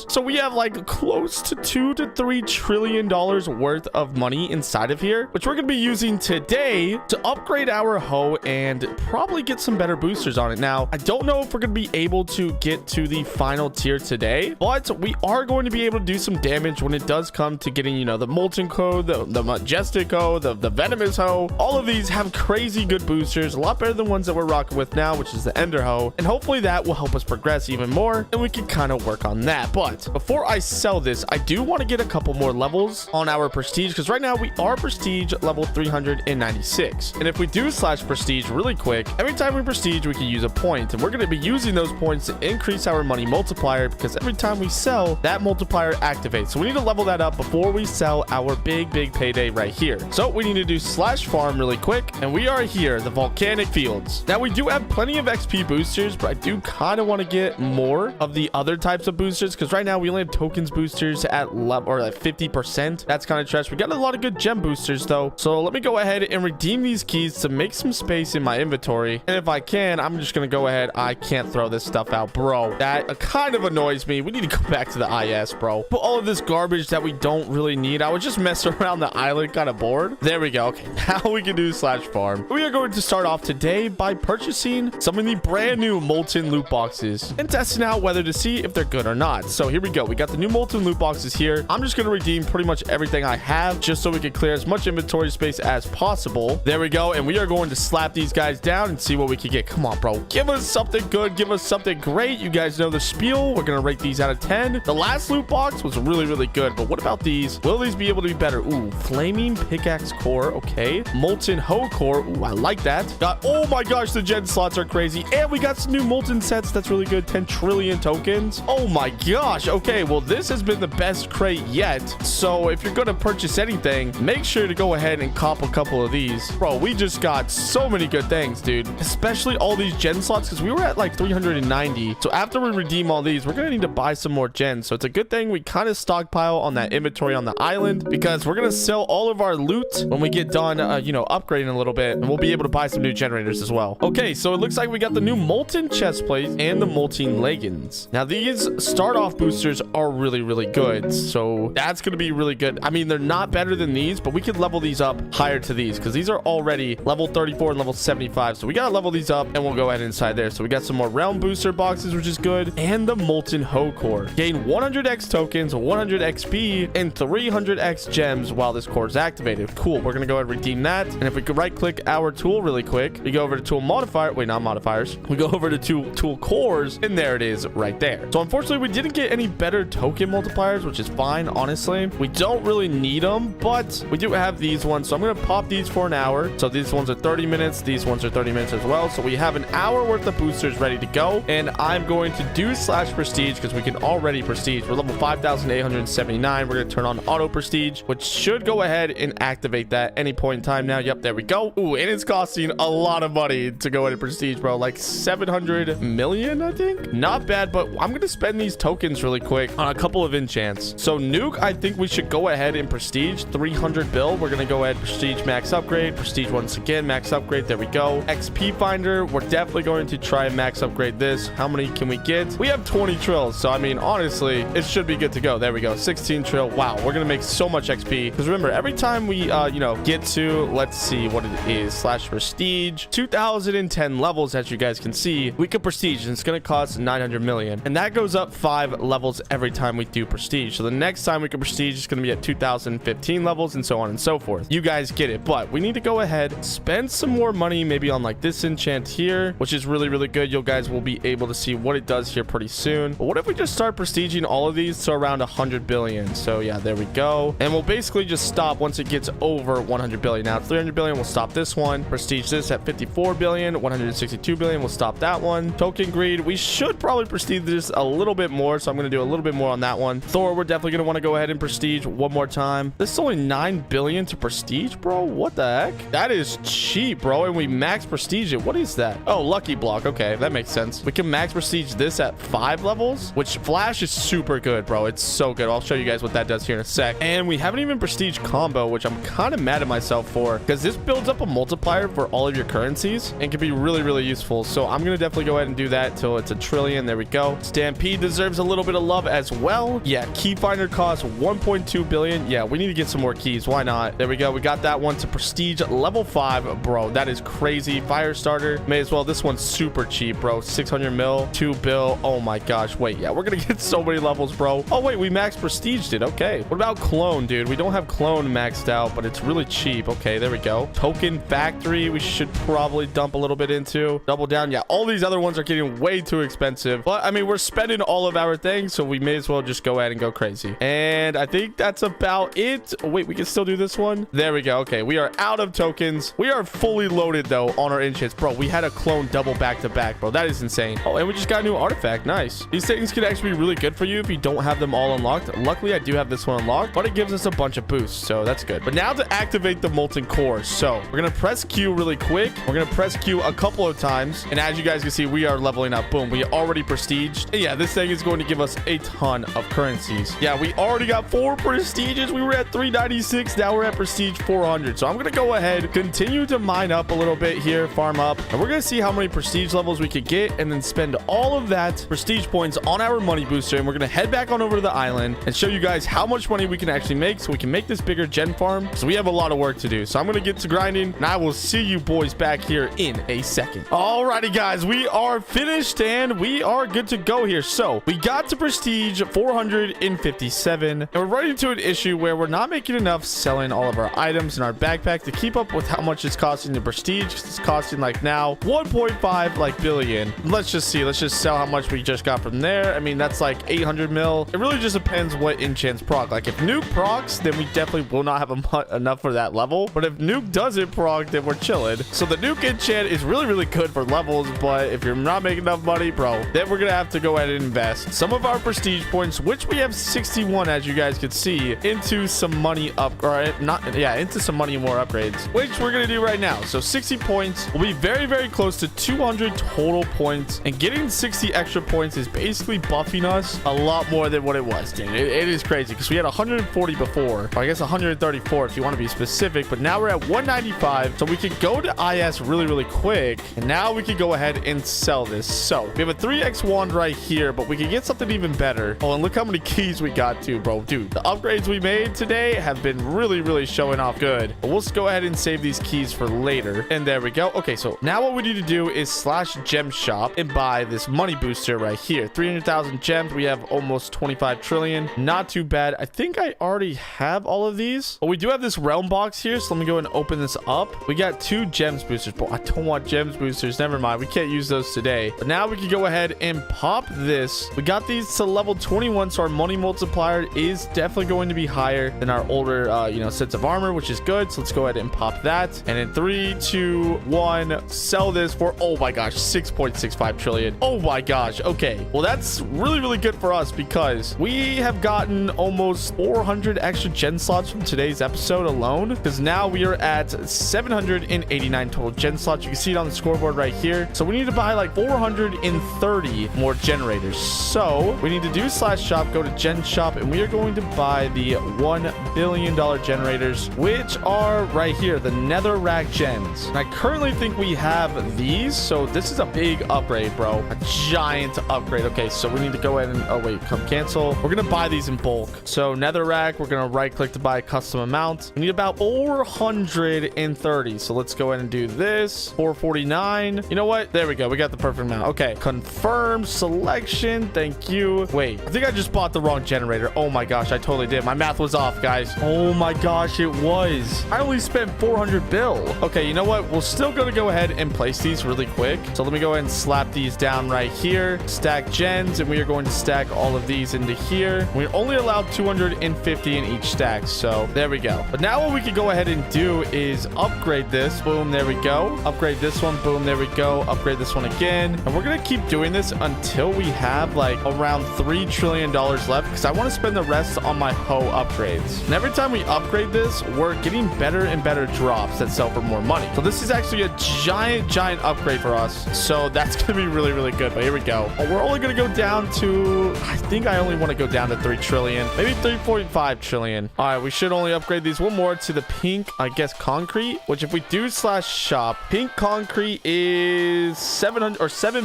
So we have like close to $2 to $3 trillion worth of money inside of here, which we're going to be using today to upgrade our hoe and probably get some better boosters on it. Now, I don't know if we're going to be able to get to the final tier today, but we are going to be able to do some damage when it does come to getting, you know, the molten hoe, the majestic hoe, the venomous hoe. All of these have crazy good boosters, a lot better than ones that we're rocking with now, which is the ender hoe. And hopefully that will help us progress even more, and we can kind of work on that. But before I sell this, I do want to get a couple more levels on our prestige, because right now we are prestige level 396. And if we do slash prestige really quick, every time we prestige, we can use a point, and we're going to be using those points to increase our money multiplier, because every time we sell, that multiplier activates. So we need to level that up before we sell our big payday right here. So we need to do slash farm really quick, and we are here, the volcanic fields. Now we do have plenty of XP boosters, but I do kind of want to get more of the other types of boosters, because right now we only have tokens boosters at level or at 50%. That's kind of trash. We got a lot of good gem boosters though, so let me go ahead and redeem these keys to make some space in my inventory. And if I can, I'm just gonna go ahead. I can't throw this stuff out, bro. That kind of annoys me. We need to go back to the IS, bro. But all of this garbage that we don't really need, I would just mess around the island, kind of bored. There we go. Okay, now we can do slash farm. We are going to start off today by purchasing purchasing some of the brand new molten loot boxes and testing out whether to see if they're good or not. So here we go. We got the new molten loot boxes here. I'm just going to redeem pretty much everything I have just so we can clear as much inventory space as possible. There we go. And we are going to slap these guys down and see what we can get. Come on, bro. Give us something good. Give us something great. You guys know the spiel. We're going to rate these out of 10. The last loot box was really, really good. But what about these? Will these be able to be better? Ooh, flaming pickaxe core. Okay. Molten hoe core. Ooh, I like that. Got, oh my gosh, the gen slots are crazy. And we got some new molten sets. That's really good. 10 trillion tokens. Oh my gosh. Okay. Well, this has been the best crate yet. So if you're going to purchase anything, make sure to go ahead and cop a couple of these. Bro, we just got so many good things, dude. Especially all these gen slots because we were at like 390. So after we redeem all these, we're going to need to buy some more gens. So it's a good thing we kind of stockpile on that inventory on the island because we're going to sell all of our loot when we get done, you know, upgrading a little bit, and we'll be able to buy some new generators as well. Okay, so it looks like we got the new molten chest plate and the molten leggings. Now these start off boosters are really, really good. So that's going to be really good. I mean, they're not better than these, but we could level these up higher to these because these are already level 34 and level 75. So we got to level these up and we'll go ahead inside there. So we got some more realm booster boxes, which is good. And the molten hoe core. Gain 100x tokens, 100 XP, and 300x gems while this core is activated. Cool. We're going to go ahead and redeem that. And if we could right click our tool really quick, we go over to tool modifier. Wait, not modifiers. We go over to tool cores, and there it is right there. So unfortunately, we didn't get any better token multipliers, which is fine, honestly. We don't really need them, but we do have these ones. So I'm going to pop these for an hour. So these ones are 30 minutes. These ones are 30 minutes as well. So we have an hour worth of boosters ready to go. And I'm going to do slash prestige because we can already prestige. We're level 5,879. We're going to turn on auto prestige, which should go ahead and activate that any point in time now. Yep, there we go. Ooh, and it's costing a lot of money to go ahead and prestige, bro. Like 700 million, I think. Not bad, but I'm going to spend these tokens really quick on a couple of enchants. So nuke, I think we should go ahead and prestige 300 bill. We're going to go ahead and prestige max upgrade. Prestige once again, max upgrade. There we go. XP finder. We're definitely going to try and max upgrade this. How many can we get? We have 20 trills. So, I mean, honestly, it should be good to go. There we go. 16 trill. Wow. We're going to make so much XP. Because remember, every time we, you know, get to, let's see what it is, slash prestige, 2010 levels, as you guys can see, we could prestige, and it's going to cost 900 million. And that goes up 5 levels every time we do prestige. So the next time we can prestige is going to be at 2015 levels and so on and so forth. You guys get it. But we need to go ahead, spend some more money, maybe on like this enchant here, which is really, really good. You guys will be able to see what it does here pretty soon. But what if we just start prestiging all of these to around 100 billion? So yeah, there we go. And we'll basically just stop once it gets over 100 billion. Now 300 billion, we'll stop this one. Prestige this at 54 billion, 162 billion, we'll stop that one. Token greed, we should probably prestige this a little bit more. So I'm going to do a little bit more on that one. Thor, we're definitely going to want to go ahead and prestige one more time. This is only 9 billion to prestige, bro. What the heck? That is cheap, bro. And we max prestige it. What is that? Oh, lucky block. Okay, that makes sense. We can max prestige this at 5 levels, which flash is super good, bro. It's so good. I'll show you guys what that does here in a sec. And we haven't even prestige combo, which I'm kind of mad at myself for because this builds up a multiplier for all of your currencies and can be really, really useful. So I'm going to definitely go ahead and do that till it's a trillion. There we go. Stampede deserves a little bit of love as well. Yeah, key finder costs 1.2 billion. Yeah, we need to get some more keys. Why not? There we go. We got that one to prestige level 5, bro. That is crazy. Fire starter. May as well. This one's super cheap, bro. 600 mil, 2 bill. Oh my gosh. Wait, yeah, we're going to get so many levels, bro. Oh, wait, we max prestiged it. Okay. What about clone, dude? We don't have clone maxed out, but it's really cheap. Okay, there we go. Token factory. We should probably dump a little bit into. Double down. Yeah, all these other ones are getting way too expensive. But, I mean, we're spending all of our things, so we may as well just go ahead and go crazy. And I think that's about it. Wait, we can still do this one. There we go. Okay, we are out of tokens. We are fully loaded, though, on our enchants. Bro, we had a clone double back-to-back, bro. That is insane. Oh, and we just got a new artifact. Nice. These things can actually be really good for you if you don't have them all unlocked. Luckily, I do have this one unlocked, but it gives us a bunch of boosts, so that's good. But now to activate the molten core. So we're going to press Q really quick. We're going to press Q a couple of times. And as you guys can see, we are leveling up. Boom. We already prestiged. And yeah, this thing is going to give us a ton of currencies. Yeah, we already got 4 prestiges. We were at 396. Now we're at prestige 400. So I'm going to go ahead, continue to mine up a little bit here, farm up. And we're going to see how many prestige levels we could get and then spend all of that prestige points on our money booster. And we're going to head back on over to the island and show you guys how much money we can actually make so we can make this bigger gen farm. So we have a lot of work to do. So I'm going to get to grinding and I will see you boys back here in a second. Alrighty, guys, we are finished and we are good to go here. So we got to prestige 457 and we're running into an issue where we're not making enough selling all of our items in our backpack to keep up with how much it's costing to prestige. It's costing like now 1.5 like billion. Let's just see. Let's just sell how much we just got from there. I mean, that's like 800 mil. It really just depends what enchants proc. Like if nuke procs, then we definitely will not have enough for that level. But if nuke doesn't proc, then we're chilling. So the nuke enchant is really, really good for levels. But if you're not making enough money, bro, then we're gonna have to go ahead and invest some of our prestige points, which we have 61, as you guys can see, into some money into some money and more upgrades, which we're gonna do right now. So 60 points will be very, very close to 200 total points, and getting 60 extra points is basically buffing us a lot more than what it was, dude. It is crazy because we had 140 before, or I guess 134 if you want to be specific, but now we're at 195, so we could go to IS really, really quick, and now we could go ahead and sell this. So we have a 3x wand right here, but we could get something even better. Oh, and look how many keys we got too, bro. Dude, the upgrades we made today have been really, really showing off good. But we'll just go ahead and save these keys for later, and there we go. Okay, so now what we need to do is slash gem shop and buy this money booster right here. 300,000 gems. We have almost 25 trillion. Not too bad. I think I already have all of these, but we do have this realm box here, so let me go and open this up. We got 2 gems boosters, but I don't want gems boosters. Never mind, we can't use those today. But now we can go ahead and pop this. We got these to level 21, so our money multiplier is definitely going to be higher than our older sets of armor, which is good. So let's go ahead and pop that, and in 3, 2, 1, sell this for, oh my gosh, 6.65 trillion. Oh my gosh. Okay, well, that's really, really good for us because we have gotten almost 400 extra gen slots from today's episode alone, because now we are at 789 total gen slots. You can see it on the scoreboard right here. So we need to buy like 430 more generators. So we need to do slash shop, go to gen shop, and we are going to buy the $1 billion generators, which are right here, the netherrack gens. And I currently think we have these, so this is a big upgrade, bro. A giant upgrade. Okay, so we need to go ahead and, oh wait, come cancel. We're gonna buy these in bulk. So netherrack, we're gonna right click to buy a custom amount. We need about 430. So let's go ahead and do this. 449. You know what? There we go. We got the perfect amount. Okay, confirm selection. Thank you. Wait, I think I just bought the wrong generator. Oh my gosh, I totally did. My math was off, guys. Oh my gosh, it was. I only spent 400 bill. Okay, you know what? We're still gonna go ahead and place these really quick. So let me go ahead and slap these down right here. Stack gens, and we are going to stack all of these into here. We're only allowed 250 in each stack, so there we go. But now what we can go ahead and do is upgrade this. Boom, there we go. Upgrade this one. Boom, there we go. Upgrade this one again. And we're gonna keep doing this until we have like around $3 trillion left, because I want to spend the rest on my hoe upgrades. And every time we upgrade this, we're getting better and better drops that sell for more money. So this is actually a giant upgrade for us. So that's gonna be really, really good. But here we go. We're only gonna go down to, I think I only want to go down to 3 trillion, maybe 3.5 trillion. All right, we should only upgrade these one more to the pink, I guess, concrete, which if we do slash shop, pink concrete is 7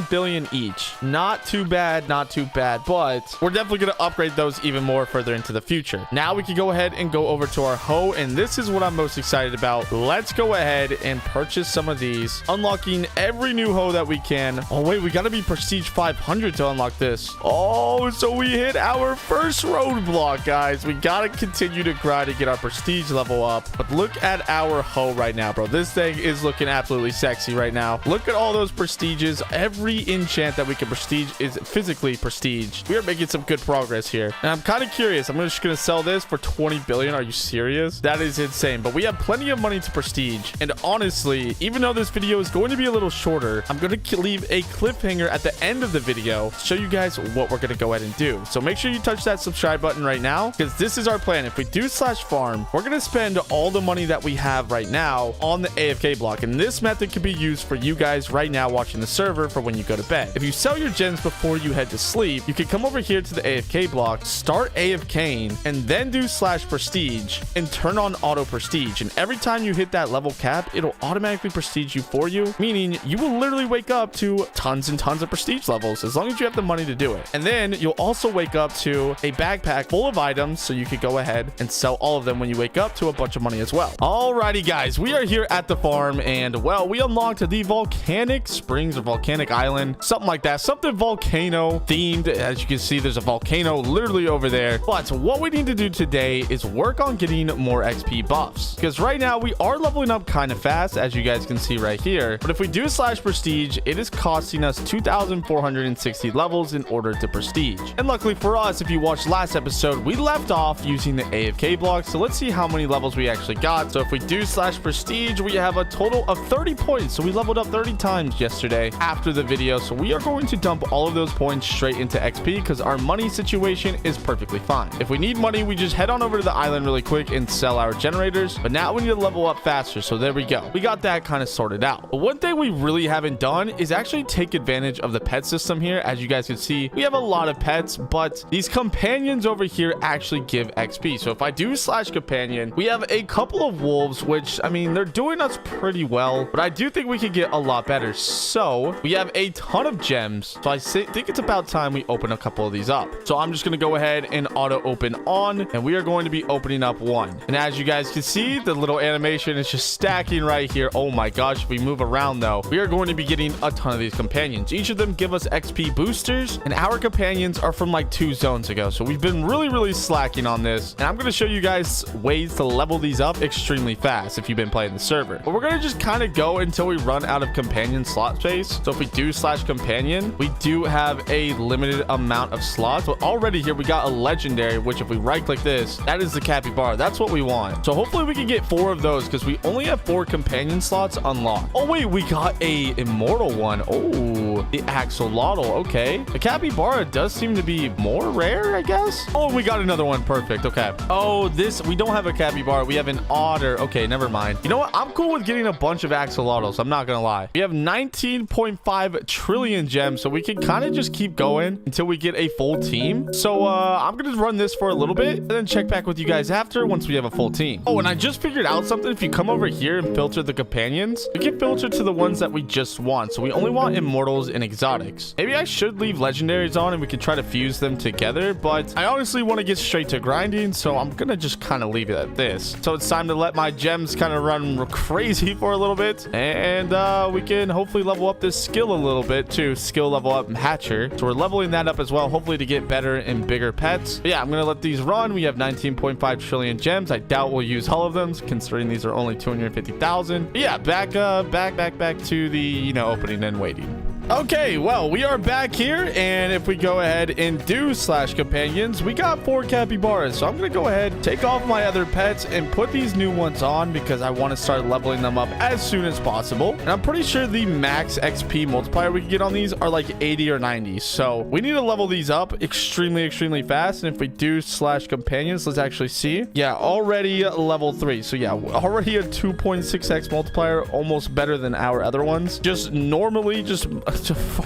billion each. Not too bad, not too bad, but we're definitely gonna upgrade those even more further into the future. Now we can go ahead and go over to our hoe, and this is what I'm most excited about. Let's go ahead and purchase some of these, unlocking every new hoe that we can. Oh wait, we gotta be prestige 500 to unlock this. Oh, so we hit our first roadblock, guys. We gotta continue to grind to get our prestige level up. But look at our hoe right now, bro. This thing is looking absolutely sexy right now. Look at all those prestiges. Every enchant that we can prestige is physically prestige. We are making some good progress here, and I'm kind of curious. I'm just gonna sell this for 20 billion. Are you serious? That is insane. But we have plenty of money to prestige, and honestly, even though this video is going to be a little shorter, I'm gonna leave a cliffhanger at the end of the video to show you guys what we're gonna go ahead and do. So make sure you touch that subscribe button right now, because this is our plan. If we do slash farm, we're gonna spend all the money that we have right now on the AFK block, and this method can be used for you guys right now watching the server for when you go to bed. If you sell your gens before you head to sleep, you can come over here to the AFK block, start AFKing, and then do slash prestige and turn on auto prestige. And every time you hit that level cap, it'll automatically prestige you for you, meaning you will literally wake up to tons and tons of prestige levels as long as you have the money to do it. And then you'll also wake up to a backpack full of items, so you could go ahead and sell all of them when you wake up to a bunch of money as well. Alrighty, guys, we are here at the farm, and well, we unlocked unlocked the volcanic springs or volcanic island, something like that, something volcano themed. As you can see, there's a volcano literally over there. But what we need to do today is work on getting more XP buffs, because right now we are leveling up kind of fast, as you guys can see right here. But if we do slash prestige, it is costing us 2,460 levels in order to prestige. And luckily for us, if you watched last episode, we left off using the AFK block. So let's see how many levels we actually got. So if we do slash prestige, we have a total of 30 points. So we leveled up 30 times yesterday after the video. So we are going to dump all of those points straight into XP because our money situation is perfectly fine. If we need money, we just head on over to the island really quick and sell our generators. But now we need to level up faster. So there we go. We got that kind of sorted out. But one thing we really haven't done is actually take advantage of the pet system here. As you guys can see, we have a lot of pets, but these companions over here actually give XP. So if I do slash companion, we have a couple of wolves, which, I mean, they're doing us pretty well, but I do think we could get a lot better. So we have a ton of gems. So I think it's about time we open a couple of these up. So I'm just going to go ahead and auto open on, and we are going to be opening up one. And as you guys can see, the little animation is just stacking right here. Oh my gosh, if we move around though, we are going to be getting a ton of these companions. Each of them give us XP boosters, and our companions are from like 2 zones ago. So we've been really slacking on this, and I'm going to show you guys ways to level these up extremely fast if you've been playing the server. But we're going to just kind of go until we run out of companion slot space. So if we do slash companion, we do have a limited amount of slots, but already here we got a legendary, which if we right click this, that is the capybara. That's what we want. So hopefully we can get 4 of those because we only have 4 companion slots unlocked. Oh wait, we got a immortal one. Oh, the axolotl. Okay, the capybara does seem to be more rare, I guess. Oh, we got another one. Perfect. Okay. Oh, this, we don't have a capybara, we have an otter. Okay, never mind. You know what, I'm cool with getting a bunch of axolotls. I'm not gonna lie. We have 19.5 trillion gems, so we can kind of just keep going until we get a full team. So I'm gonna run this for a little bit and then check back with you guys after once we have a full team. Oh, and I just figured out something. If you come over here and filter the companions, we can filter to the ones that we just want. So we only want immortals and exotics. Maybe I should leave legendaries on and we can try to fuse them together, but I honestly want to get straight to grinding, so I'm gonna just kind of leave it at this. So it's time to let my gems kind of run crazy for a little bit, and we can hopefully level up this skill a little bit too. Skill level up hatcher, so we're leveling that up as well, hopefully to get better and bigger pets. But yeah, I'm gonna let these run. We have 19.5 trillion gems. I doubt we'll use all of them considering these are only 250,000. Yeah, back to the, you know, opening and waiting. Okay, well, we are back here, and if we go ahead and do slash companions, we got 4 capybaras. So I'm gonna go ahead, take off my other pets and put these new ones on because I want to start leveling them up as soon as possible. And I'm pretty sure the max XP multiplier we can get on these are like 80 or 90. So we need to level these up extremely fast. And if we do slash companions, let's actually see. Yeah, already level 3. So yeah, already a 2.6x multiplier, almost better than our other ones. Just normally just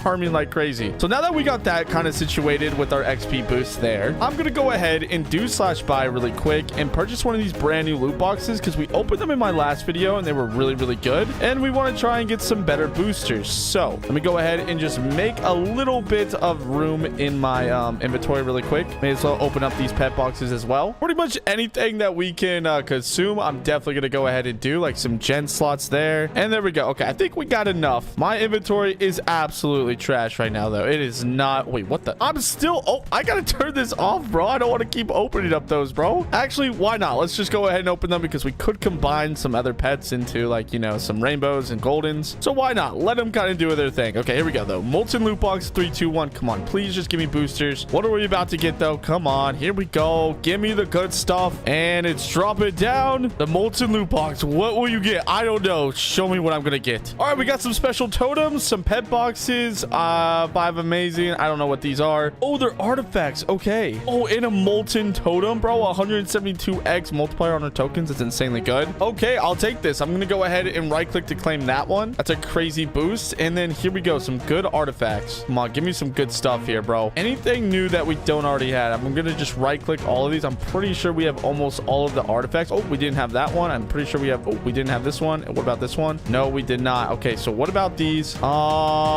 farming like crazy. So now that we got that kind of situated with our XP boost there, I'm gonna go ahead and do slash buy really quick and purchase one of these brand new loot boxes because we opened them in my last video and they were really good, and we want to try and get some better boosters. So let me go ahead and just make a little bit of room in my inventory really quick. May as well open up these pet boxes as well. Pretty much anything that we can consume, I'm definitely gonna go ahead and do, like some gen slots there, and there we go. Okay, I think we got enough. My inventory is absolutely trash right now though. It is not. Wait, what the? I'm still. Oh, I gotta turn this off, bro. I don't want to keep opening up those, bro. Actually, why not? Let's just go ahead and open them because we could combine some other pets into, like, you know, some rainbows and goldens. So why not? Let them kind of do their thing. Okay, here we go though. Molten loot box 3, 2, 1. Come on, please just give me boosters. What are we about to get though? Come on, here we go. Give me the good stuff, and it's dropping down. The molten loot box. What will you get? I don't know. Show me what I'm gonna get. All right, we got some special totems, some pet boxes. 5 amazing. I don't know what these are. Oh, they're artifacts. Okay. Oh, and a molten totem, bro. 172x multiplier on our tokens. It's insanely good. Okay, I'll take this. I'm gonna go ahead and right click to claim that one. That's a crazy boost. And then here we go, some good artifacts. Come on, give me some good stuff here, bro. Anything new that we don't already have. I'm gonna just right click all of these. I'm pretty sure we have almost all of the artifacts. Oh, we didn't have that one. I'm pretty sure we have. Oh, we didn't have this one. What about this one? No, we did not. Okay, so what about these?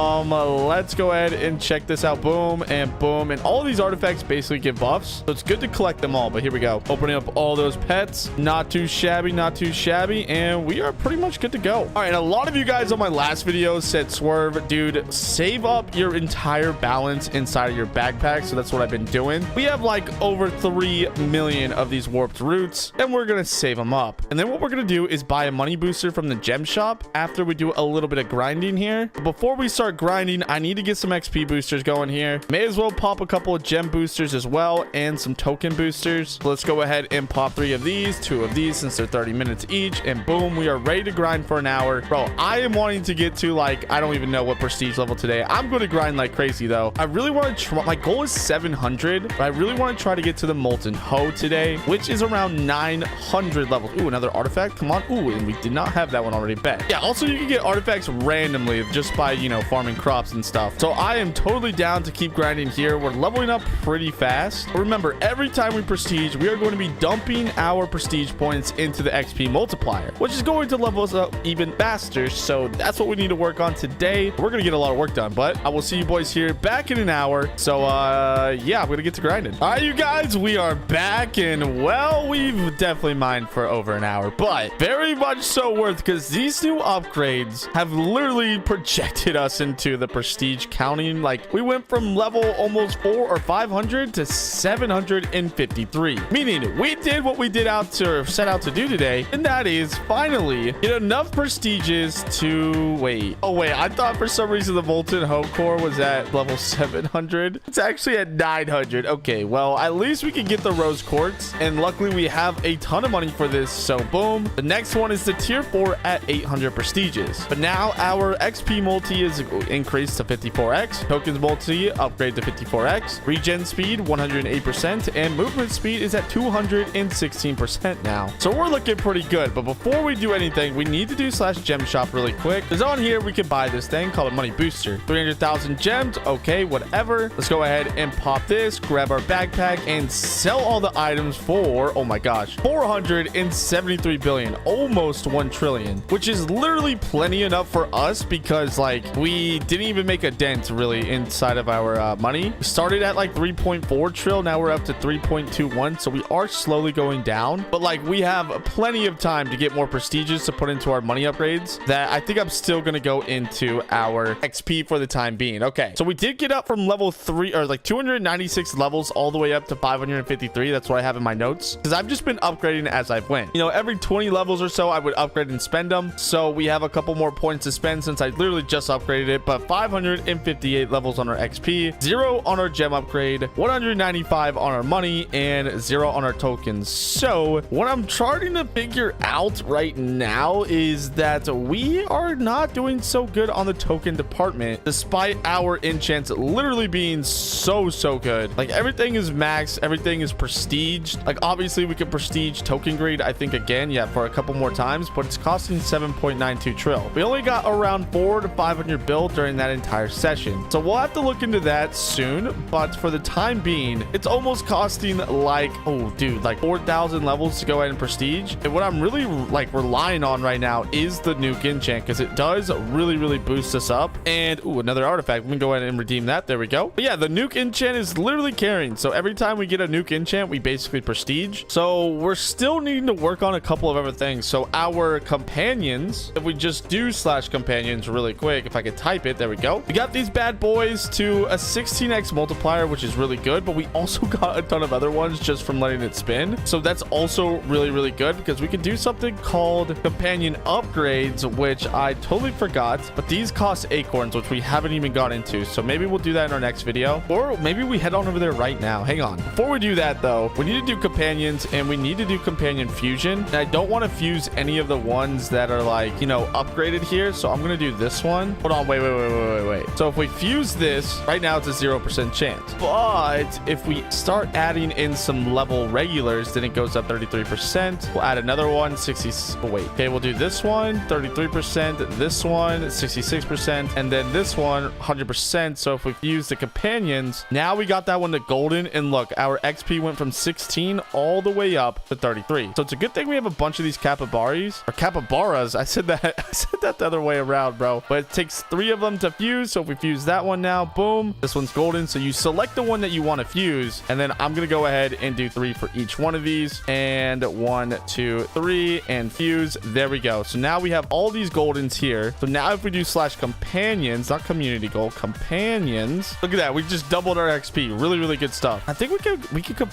Let's go ahead and check this out. Boom and boom. And all these artifacts basically give buffs, so it's good to collect them all. But here we go, opening up all those pets. Not too shabby, not too shabby, and we are pretty much good to go. All right, a lot of you guys on my last video said, Swerve, dude, save up your entire balance inside of your backpack. So that's what I've been doing. We have like over 3 million of these warped roots, and we're gonna save them up. And then what we're gonna do is buy a money booster from the gem shop after we do a little bit of grinding here. But before we start grinding, I need to get some XP boosters going here. May as well pop a couple of gem boosters as well, and some token boosters. So let's go ahead and pop 3 of these, 2 of these, since they're 30 minutes each, and boom, we are ready to grind for an hour. Bro, I am wanting to get to, like, I don't even know what prestige level today. I'm going to grind like crazy though. I really want to try, my goal is 700, but I really want to try to get to the molten hoe today, which is around 900 levels. Ooh, another artifact, come on. Ooh, and we did not have that one already. Bet. Yeah, also you can get artifacts randomly just by, you know, farming crops and stuff. So I am totally down to keep grinding here. We're leveling up pretty fast. Remember, every time we prestige, we are going to be dumping our prestige points into the XP multiplier, which is going to level us up even faster. So that's what we need to work on today. We're going to get a lot of work done, but I will see you boys here back in an hour. So yeah, I'm going to get to grinding. All right, you guys, we are back, and well, we've definitely mined for over an hour, but very much so worth, because these new upgrades have literally projected us into the prestige counting. Like, we went from level almost 400 or 500 to 753, meaning we did what we did set out to do today, and that is finally get enough prestiges to wait. Oh wait, I thought for some reason the molten hoe core was at level 700. It's actually at 900. Okay, well, at least we can get the rose quartz, and luckily we have a ton of money for this. So boom, the next one is the tier 4 at 800 prestiges. But now our XP multi is increased to 54x, tokens multi upgrade to 54x, regen speed 108%, and movement speed is at 216% now. So we're looking pretty good. But before we do anything, we need to do /gem shop really quick, because on here we can buy this thing called a money booster. 300,000 gems. Okay, whatever. Let's go ahead and pop this, grab our backpack, and sell all the items for, oh my gosh, 473 billion, almost 1 trillion, which is literally plenty enough for us, because like we didn't even make a dent really inside of our money. We started at like 3.4 trill, now we're up to 3.21, so we are slowly going down, but like we have plenty of time to get more prestiges to put into our money upgrades that I think I'm still gonna go into our XP for the time being. Okay, so we did get up from level 3 or like 296 levels all the way up to 553. That's what I have in my notes, because I've just been upgrading as I've went. You know, every 20 levels or so I would upgrade and spend them, so we have a couple more points to spend since I literally just upgraded it. But 558 levels on our XP, 0 on our gem upgrade, 195 on our money, and 0 on our tokens. So what I'm trying to figure out right now is that we are not doing so good on the token department, despite our enchants literally being so good. Like, everything is max, everything is prestige. Like, obviously we could prestige token grade, I think, again, yeah, for a couple more times, but it's costing 7.92 trill. We only got around 400 to 500 build during that entire session, so we'll have to look into that soon. But for the time being, it's almost costing like, oh dude, like 4,000 levels to go ahead and prestige. And what I'm really like relying on right now is the nuke enchant, because it does really boost us up. And ooh, another artifact, we can go ahead and redeem that. There we go. But yeah, the nuke enchant is literally carrying, so every time we get a nuke enchant, we basically prestige. So we're still needing to work on a couple of other things. So our companions, if we just do /companions really quick, if I could type it, there we go. We got these bad boys to a 16x multiplier, which is really good, but we also got a ton of other ones just from letting it spin. So that's also really good, because we can do something called companion upgrades, which I totally forgot, but these cost acorns, which we haven't even got into. So maybe we'll do that in our next video, or maybe we head on over there right now. Hang on. Before we do that though, we need to do companions, and we need to do companion fusion. And I don't want to fuse any of the ones that are like, you know, upgraded here. So I'm going to do this one. Hold on. Wait. So if we fuse this right now, it's a 0% chance. But if we start adding in some level regulars, then it goes up 33%. We'll add another one, 60. Oh, wait. Okay, we'll do this one, 33%, this one, 66%, and then this one, 100%. So if we use the companions, now we got that one to golden, and look, our XP went from 16 all the way up to 33. So it's a good thing we have a bunch of these capybaras, or capybaras. I said that the other way around, bro. But it takes 3 of them to fuse. So if we fuse that one now, boom, this one's golden. So you select the one that you want to fuse, and then I'm gonna go ahead and do 3 for each one of these, and 1, 2, 3, and fuse. There we go. So now we have all these goldens here. So now if we do slash companions, not community goal, companions, look at that, we just doubled our XP. Really, really good stuff. I think we could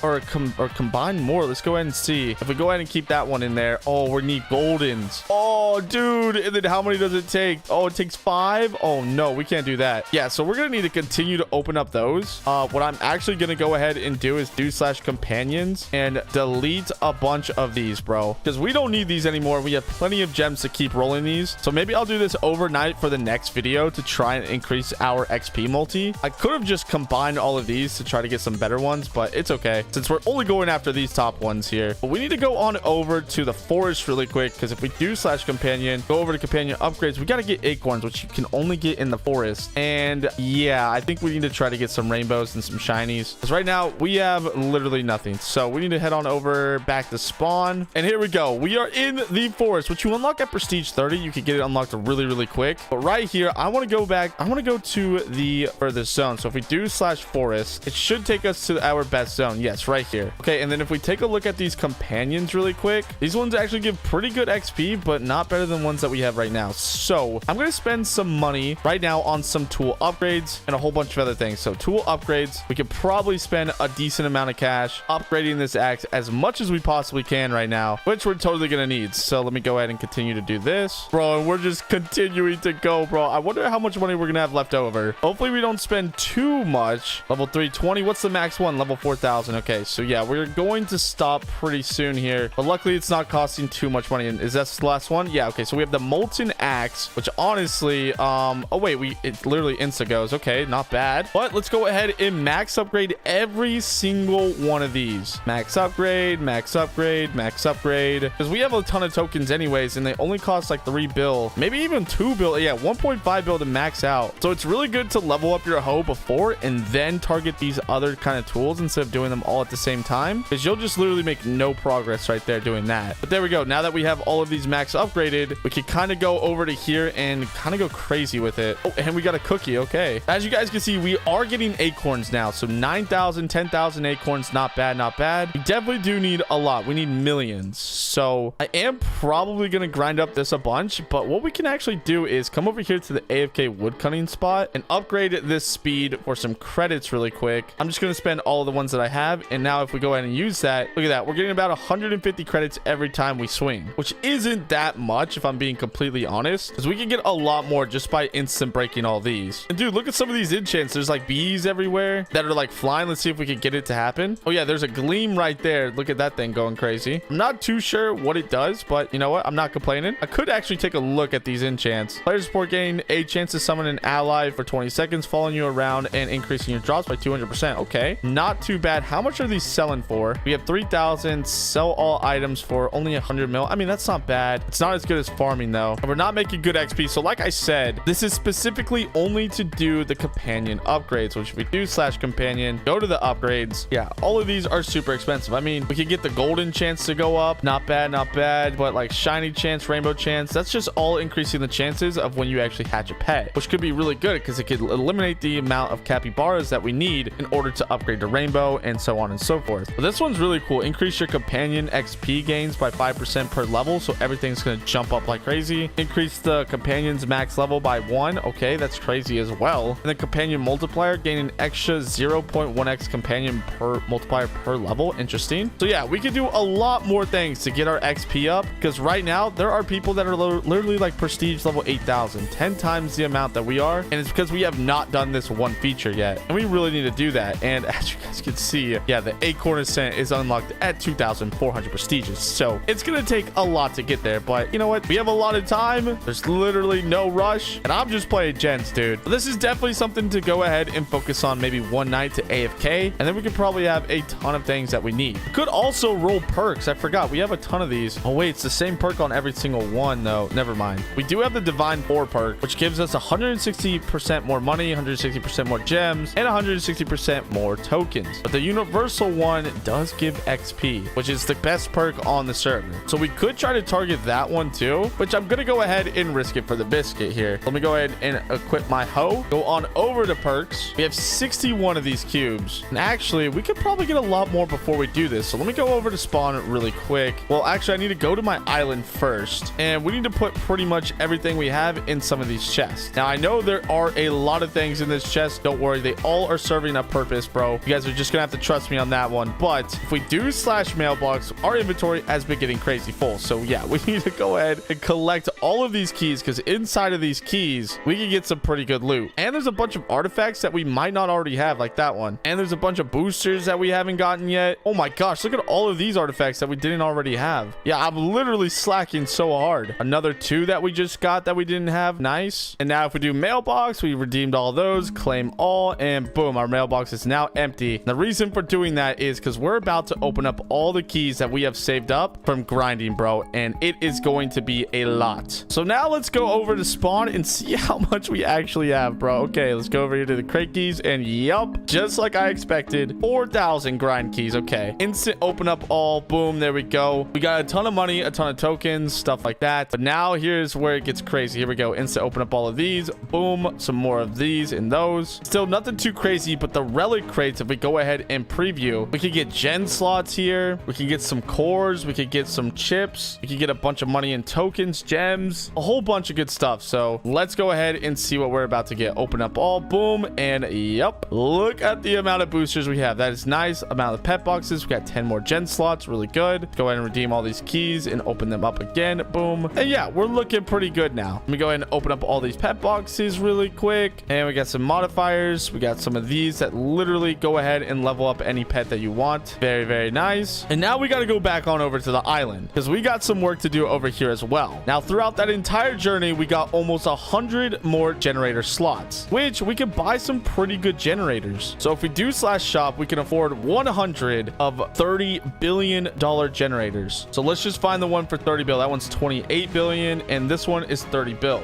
combine more. Let's go ahead and see if we go ahead and keep that one in there. Oh, we need goldens. Oh, dude. And then how many does it take? Oh, it takes 5. Oh no, we can't do that. Yeah, so we're gonna need to continue to open up those. What I'm actually gonna go ahead and do is do slash companions and delete a bunch of these, bro, because we don't need these anymore. We have plenty of gems to keep rolling these. So maybe I'll do this overnight for the next video to try and increase our XP multi. I could have just combined all of these to try to get some better ones, but it's okay since we're only going after these top ones here. But we need to go on over to the forest really quick, because if we do slash companion, go over to companion upgrades, we got to get acorns, which you can only get in the forest. And yeah, I think we need to try to get some rainbows and some shinies, because right now we have literally nothing. So we need to head on over back to spawn, and here we go. We are in the forest, which you unlock at prestige 30. You can get it unlocked really, really quick. But right here, I want to go back. I want to go to the furthest zone. So if we do slash forest, it should take us to our best zone. Yes, right here. Okay, and then if we take a look at these companions really quick, these ones actually give pretty good XP, but not better than ones that we have right now. So I'm going to spend some money right now on some tool upgrades and a whole bunch of other things. So tool upgrades, we could probably spend a decent amount of cash upgrading this axe as much as we possibly can right now, which we're totally going to need. So let me go ahead and continue to do this, bro. And we're just continuing to go, bro. I wonder how much money we're going to have left over. Hopefully we don't spend too much. Level 320. What's the max one? Level 4,000. Okay, so yeah, we're going to stop pretty soon here, but luckily it's not costing too much money. And is that the last one? Yeah. Okay, so we have the molten axe, which honestly, oh wait, it literally insta goes. Okay, not bad. But let's go ahead and max upgrade every single one of these. Max upgrade, max upgrade, max upgrade, because we have a ton of tokens anyways, and they only cost like 3 bill, maybe even 2 bill. Yeah, 1.5 bill to max out. So it's really good to level up your hoe before and then target these other kind of tools instead of doing them all at the same time, because you'll just literally make no progress right there doing that. But there we go. Now that we have all of these max upgraded, we can kind of go over to here and kind of go crazy with it. Oh, and we got a cookie. Okay, as you guys can see, we are getting acorns now. So 9,000, 10,000 acorns. Not bad, not bad. We definitely do need a lot. We need millions. So I am probably going to grind up this a bunch, but what we can actually do is come over here to the AFK woodcutting spot and upgrade this speed for some credits really quick. I'm just going to spend all of the ones that I have, and now if we go ahead and use that, look at that, we're getting about 150 credits every time we swing, which isn't that much if I'm being completely honest, because we can get a lot more just by instant breaking all these. And dude, look at some of these enchants. There's like bees everywhere that are like flying. Let's see if we can get it to happen. Oh yeah, there's a gleam right there. Look at that thing going crazy. I'm not too sure what it does, but you know what, I'm not complaining. I could actually take a look at these enchants. Player support gain a chance to summon an ally for 20 seconds, following you around and increasing your drops by 200%. Okay, not too bad. How much are these selling for? We have 3,000. Sell all items for only 100 mil. I mean, that's not bad. It's not as good as farming though, and we're not making good XP. So like I said, this is specifically only to do the companion upgrades, which if we do slash companion, go to the upgrades, yeah, all of these are super expensive. I mean, we could get the golden chance to go up, not bad, not bad, but like shiny chance, rainbow chance, that's just all increasing the chances of when you actually hatch a pet, which could be really good because it could eliminate the amount of capybaras that we need in order to upgrade to rainbow and so on and so forth. But this one's really cool. Increase your companion XP gains by 5% per level, so everything's going to jump up like crazy. Increase the companion's max level by 1. Okay, that's crazy as well. And the companion multiplier, gain an extra 0.1x companion per multiplier per level. Interesting. So yeah, we could do a lot more things to get our XP up, because right now there are people that are literally like prestige level 8,000, 10 times the amount that we are, and it's because we have not done this one feature yet, and we really need to do that. And as you guys can see, yeah, the acorn ascent is unlocked at 2,400 prestiges, so it's gonna take a lot to get there. But you know what, we have a lot of time. There's literally no rush, and I'm just playing gens, dude. But this is definitely something to go ahead and focus on maybe one night to AFK, and then we could probably have a ton of things that we need. We could also roll perks. I forgot we have a ton of these. Oh wait, it's the same perk on every single one though. Never mind. We do have the divine 4 perk, which gives us 160% more money, 160% more gems, and 160% more tokens. But the universal one does give XP, which is the best perk on the server. So we could try to target that one too, which I'm gonna go ahead and risk it for the biscuit here. Let me go go ahead and equip my hoe. Go on over to perks. We have 61 of these cubes. And actually, we could probably get a lot more before we do this. So let me go over to spawn really quick. Well, actually, I need to go to my island first. And we need to put pretty much everything we have in some of these chests. Now, I know there are a lot of things in this chest. Don't worry. They all are serving a purpose, bro. You guys are just going to have to trust me on that one. But if we do slash mailbox, our inventory has been getting crazy full. So yeah, we need to go ahead and collect all of these keys, because inside of these keys, we can get some pretty good loot. And there's a bunch of artifacts that we might not already have, like that one. And there's a bunch of boosters that we haven't gotten yet. Oh my gosh, look at all of these artifacts that we didn't already have. Yeah, I'm literally slacking so hard. Another 2 that we just got that we didn't have. Nice. And now if we do mailbox, we redeemed all those, claim all, and boom, our mailbox is now empty. The reason for doing that is because we're about to open up all the keys that we have saved up from grinding, bro, and it is going to be a lot. So now let's go over to spawn and see how much we actually have, bro. Okay, let's go over here to the crate keys, and yup, just like I expected, 4,000 grind keys. Okay, instant open up all. Boom, there we go. We got a ton of money, a ton of tokens, stuff like that. But now here's where it gets crazy. Here we go. Instant open up all of these. Boom, some more of these and those. Still nothing too crazy, but the relic crates, if we go ahead and preview, we could get gen slots here. We could get some cores. We could get some chips. We could get a bunch of money in tokens, gems, a whole bunch of good stuff. So let's go ahead and see what we're about to get. Open up all. Boom, and yep, look at the amount of boosters we have. That is nice. Amount of pet boxes. We got 10 more gen slots. Really good. Go ahead and redeem all these keys and open them up again. Boom. And yeah, we're looking pretty good now. Let me go ahead and open up all these pet boxes really quick. And we got some modifiers. We got some of these that literally go ahead and level up any pet that you want. Very, very nice. And now we got to go back on over to the island, because we got some work to do over here as well. Now, throughout that entire journey, we got almost 100 more generator slots, which we can buy some pretty good generators. So if we do slash shop, we can afford 100 of $30 billion generators. So let's just find the one for 30 bill. That one's 28 billion, and this one is 30 bill.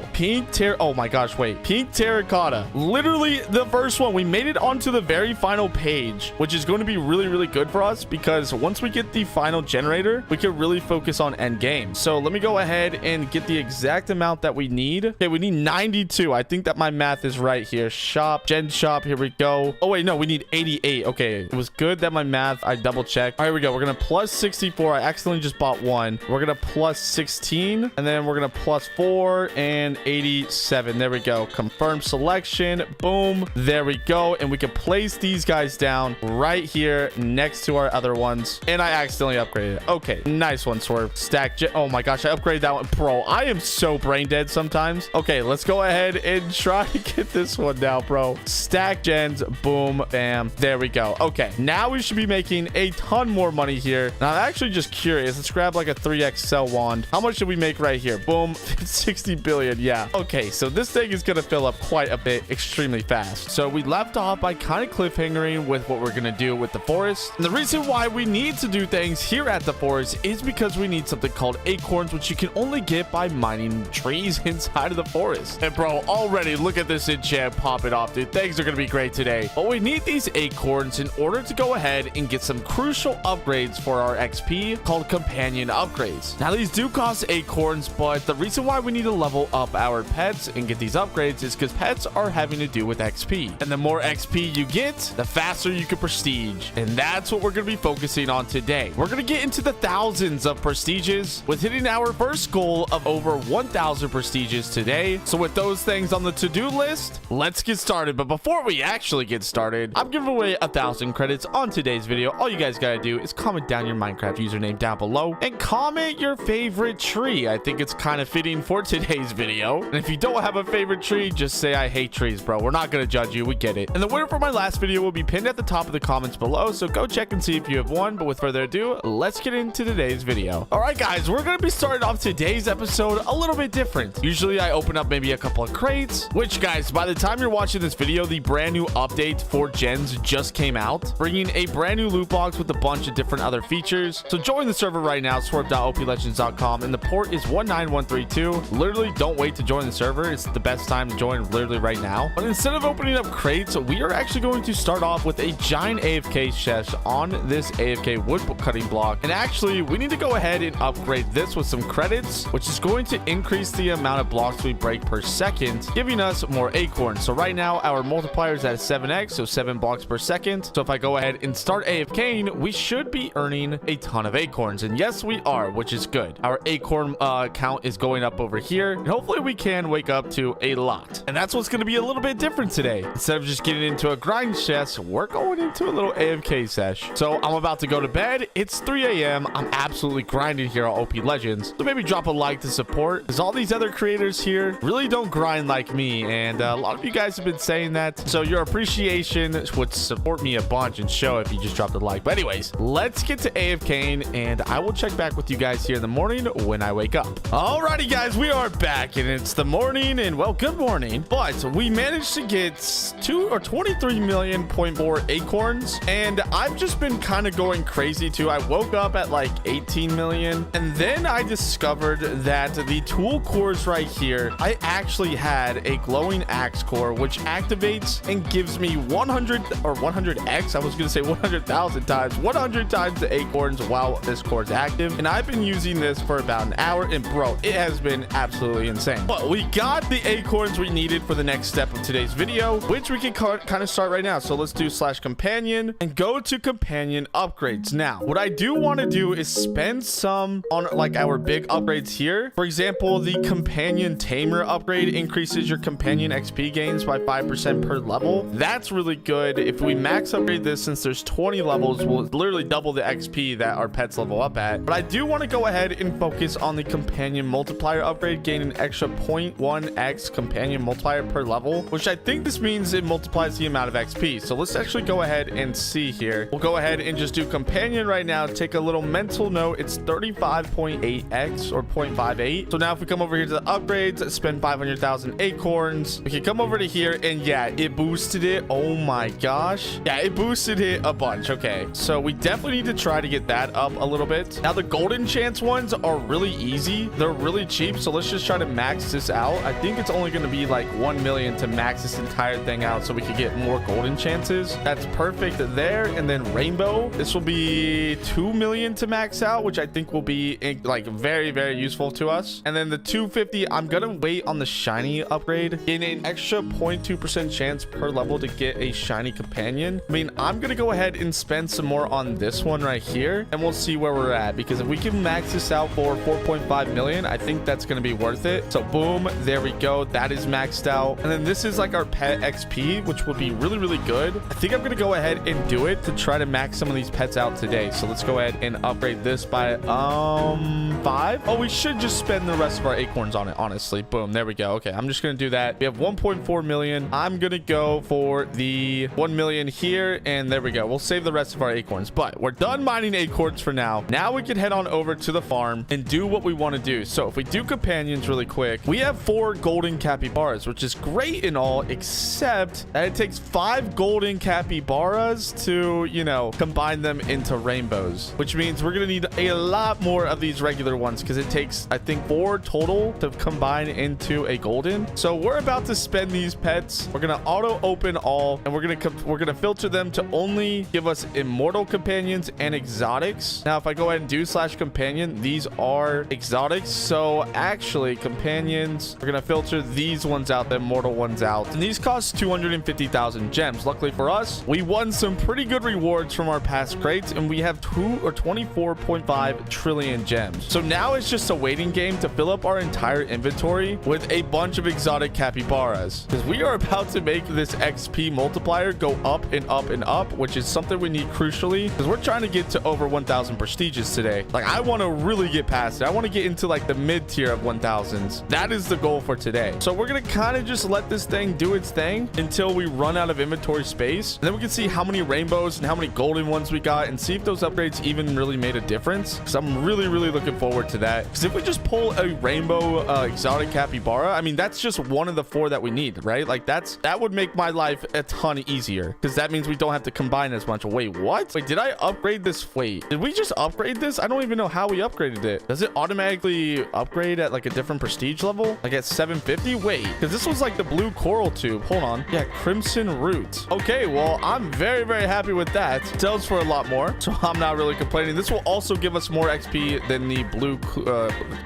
Oh my gosh, wait. Pink terracotta. Literally the first one. We made it onto the very final page, which is going to be really, really good for us, because once we get the final generator, we can really focus on end game. So let me go ahead and get the exact amount that we need. Okay, we need 92. I think that my math is right here. Shop, gen shop. Here we go. Oh wait, no, we need 88. Okay, it was good that my math, I double checked. All right, here we go. We're gonna plus 64. I accidentally just bought one. We're gonna plus 16, and then we're gonna plus 4 and 87. There we go. Confirm selection. Boom. There we go. And we can place these guys down right here next to our other ones. And I accidentally upgraded it. Okay, nice one, Swerve. Stack gen. Oh my gosh, I upgraded that one. Bro, I am so brain dead sometimes. Okay, let's go ahead and try to get this one now, bro. Stack gens. Boom. Bam. There we go. Okay, now we should be making a ton more money here. Now, I'm actually just curious. Let's grab like a 3x cell wand. How much should we make right here? Boom. 60 billion. Yeah. Okay, so this thing is going to fill up quite a bit extremely fast. So we left off by kind of cliffhangering with what we're going to do with the forest. And the reason why we need to do things here at the forest is because we need something called acorns, which you can only get by mining trees inside of the forest. And bro, already look at this enchant popping off, dude. Things are going to be great today. But we need these acorns in order to go ahead and get some crucial upgrades for our XP called companion upgrades. Now, these do cost acorns, but the reason why we need to level up our pets and get these upgrades is because pets are having to do with XP. And the more XP you get, the faster you can prestige. And that's what we're going to be focusing on today. We're going to get into the thousands of prestiges with hitting our first goal of over 1,000 prestiges today. So with those things on the to-do list, let's get started. But before we actually get started, I'm giving away 1,000 credits on today's video. All you guys got to do is comment down your Minecraft username down below and comment your favorite tree. I think it's kind of fitting for today's video. And if you don't have a favorite tree, just say I hate trees, bro. We're not going to judge you. We get it. And the winner for my last video will be pinned at the top of the comments below. So go check and see if you have won. But with further ado, let's get into today's video. All right, guys, we're going to be starting off today's episode a little bit different. Usually I open up maybe a couple of crates, which, guys, by the time you're watching this video, the brand new update for gens just came out, bringing a brand new loot box with a bunch of different other features. So join the server right now, swerve.oplegends.com, and the port is 19132. Literally, don't wait to join the server. It's the best time to join literally right now. But instead of opening up crates, we are actually going to start off with a giant AFK chest on this AFK wood cutting block. And actually, we need to go ahead and upgrade this with some credits, which is going to increase the amount of blocks we break per second, giving us more acorns. So right now our multiplier is at 7x, so 7 blocks per second. So if I go ahead and start AFKing, we should be earning a ton of acorns. And yes, we are, which is good. Our acorn count is going up over here, and hopefully we can wake up to a lot. And that's what's going to be a little bit different today. Instead of just getting into a grind chest, we're going into a little AFK sesh. So I'm about to go to bed. It's 3 a.m. I'm absolutely grinding here on OP Legends. So maybe drop a like to support, because all these other creators here really don't grind like me. And a lot of you guys have been saying that. So your appreciation would support me a bunch and show if you just dropped a like. But anyways, let's get to AFKing, and I will check back with you guys here in the morning when I wake up. Alrighty guys, we are back, and it's the morning, and well, good morning. But we managed to get 23,000,000.4 acorns, and I've just been kind of going crazy too. I woke up at like 18 million, and then I discovered that the tool cores right here, I actually had a glowing axe core which activates and gives me 100 or 100x. I was gonna say 100,000 times, 100 times the acorns while this core is active, and I've been using this for about an hour, and bro, it has been absolutely insane. But we got the acorns we needed for the next step of today's video, which we can kind of start right now. So let's do /companion and go to companion upgrades. Now what I do want to do is spend some on like our big upgrades here. For example, the companion tamer upgrade increases your companion XP gains by 5% per level. That's really good. If we max upgrade this, since there's 20 levels, we'll literally double the XP that our pets level up at. But I do want to go ahead and focus on the companion multiplier upgrade, gaining an extra 0.1x companion multiplier per level, which I think this means it multiplies the amount of XP. So let's actually go ahead and see here. We'll go ahead and just do companion right now. Take a little mental note. It's 35.8x or 0.58. So now if we come over here to the upgrades, spend 500,000 acorns, we can come over to here, and yeah, it boosted it. Oh my gosh. Yeah, it boosted it a bunch. Okay, so we definitely need to try to get that up a little bit. Now the golden chance ones are really easy. They're really cheap. So let's just try to max this out. I think it's only going to be like 1 million to max this entire thing out so we can get more golden chances. That's perfect there. And then rainbow, this will be 2 million to max out, which I think will be like very, very useful to us. And then the 250, I'm going to wait on the shiny upgrade in an extra 0.2% chance per level to get a shiny companion. I mean, I'm going to go ahead and spend some more on this one right here, and we'll see where we're at, because if we can max this out for 4.5 million, I think that's going to be worth it. So boom, there we go. That is maxed out. And then this is like our pet XP, which would be really, really good. I think I'm going to go ahead and do it to try to max some of these pets out today. So let's go ahead and upgrade this by 5. Oh, we should just spend the rest of our acorns on it, honestly. Boom, there we go. Okay, I'm just going to do that. We have 1.4 million. I'm going to go for the 1 million here, and there we go. We'll save the rest of our acorns, but we're done mining acorns for now. Now we can head on over to the farm and do what we want to do. So if we do companions really quick, we have 4 golden capybaras, which is great and all, except that it takes 5 golden capybaras to, you know, combine them into rainbows, which means we're going to need a lot more of these regular ones, because it takes, I think, 4 total to combine into a golden. So we're about to spend these pets. We're going to auto open all, and we're going to filter them to only give us immortal companions and exotics. Now if I go ahead and do /companion, these are exotics. So actually companions, we're going to filter these ones out, the immortal ones out, and these cost 250,000 gems. Luckily for us, we won some pretty good rewards from our past crates, and we have 24.5 trillion gems. So now it's just a waiting game to fill up our entire inventory with a bunch of exotic capybaras, because we are about to make this XP multiplier go up and up and up, which is something we need crucially, because we're trying to get to over 1,000 prestiges today. Like, I want to really get past it. I want to get into like the mid tier of 1,000s. That is the goal for today. So we're going to kind of just let this thing do its thing until we run out of inventory space, and then we can see how many rainbows and how many golden ones we got, and see if those upgrades even really made a difference, because I'm really, really looking forward to that. Because if we just pull a rainbow exotic capybara, I mean, that's just one of the 4 that we need, right? Like that would make my life a ton easier, because that means we don't have to combine as much. Wait, what? Wait, did I upgrade this? Wait, did we just upgrade this? I don't even know how we upgraded it. Does it automatically upgrade at like a different prestige level, like at 750? Wait, because this was like the blue coral tube. Hold on. Yeah, crimson root. Okay, well, I'm very, very happy with that. It sells for a lot more, so I'm not really complaining. This will also give us more XP than the blue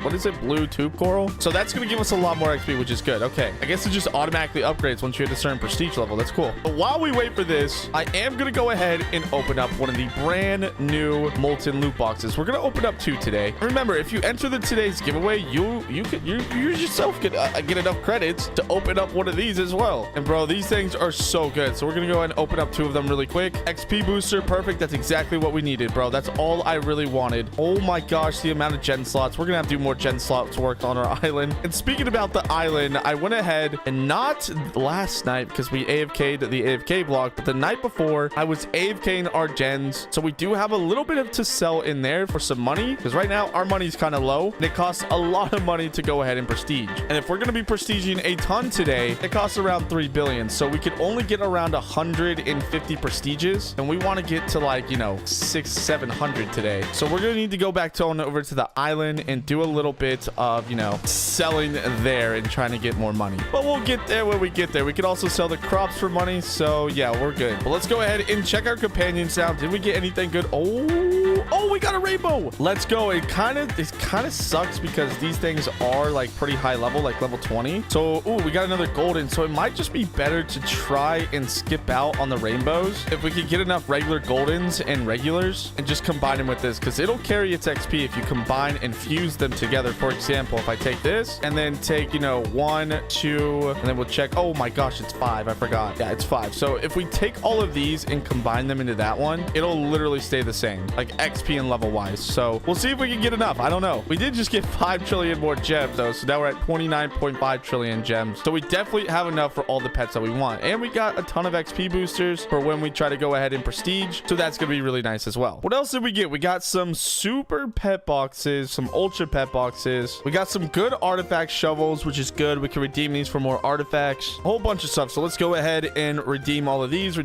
what is it, blue tube coral. So that's going to give us a lot lot more XP, which is good. Okay, I guess it just automatically upgrades once you hit a certain prestige level. That's cool. But while we wait for this, I am gonna go ahead and open up one of the brand new molten loot boxes. We're gonna open up 2 today. Remember, if you enter today's giveaway, you yourself could get enough credits to open up one of these as well. And bro, these things are so good. So we're gonna go ahead and open up 2 of them really quick. XP booster, perfect. That's exactly what we needed, bro. That's all I really wanted. Oh my gosh, the amount of gen slots. We're gonna have to do more gen slots work on our island. And speaking about the island, I went ahead and not last night because we AFK'd the AFK block, but the night before I was AFKing our gens. So we do have a little bit of to sell in there for some money, because right now our money's kind of low and it costs a lot of money to go ahead and prestige. And if we're going to be prestiging a ton today, it costs around 3 billion. So we could only get around 150 prestiges, and we want to get to like, you know, 600-700 today. So we're going to need to go back on over to the island and do a little bit of, you know, selling there and trying to get more money. But we'll get there when we get there. We could also sell the crops for money. So yeah, we're good. But let's go ahead and check our companions now. Did we get anything good? Oh, we got a rainbow. Let's go. It kind of sucks because these things are like pretty high level, like level 20. So, we got another golden. So it might just be better to try and skip out on the rainbows if we could get enough regular goldens and regulars and just combine them with this, because it'll carry its XP if you combine and fuse them together. For example, if I take this and then take, you know, 1, 2, and then we'll check. Oh my gosh, it's 5. I forgot. Yeah, it's 5. So if we take all of these and combine them into that one, it'll literally stay the same, like XP and level wise. So we'll see if we can get enough. I don't know. We did just get 5 trillion more gems though. So now we're at 29.5 trillion gems. So we definitely have enough for all the pets that we want. And we got a ton of XP boosters for when we try to go ahead and prestige. So that's going to be really nice as well. What else did we get? We got some super pet boxes, some ultra pet boxes. We got some good artifact shovels, which is good. We can redeem these for more artifacts, a whole bunch of stuff. So let's go ahead and redeem all of these,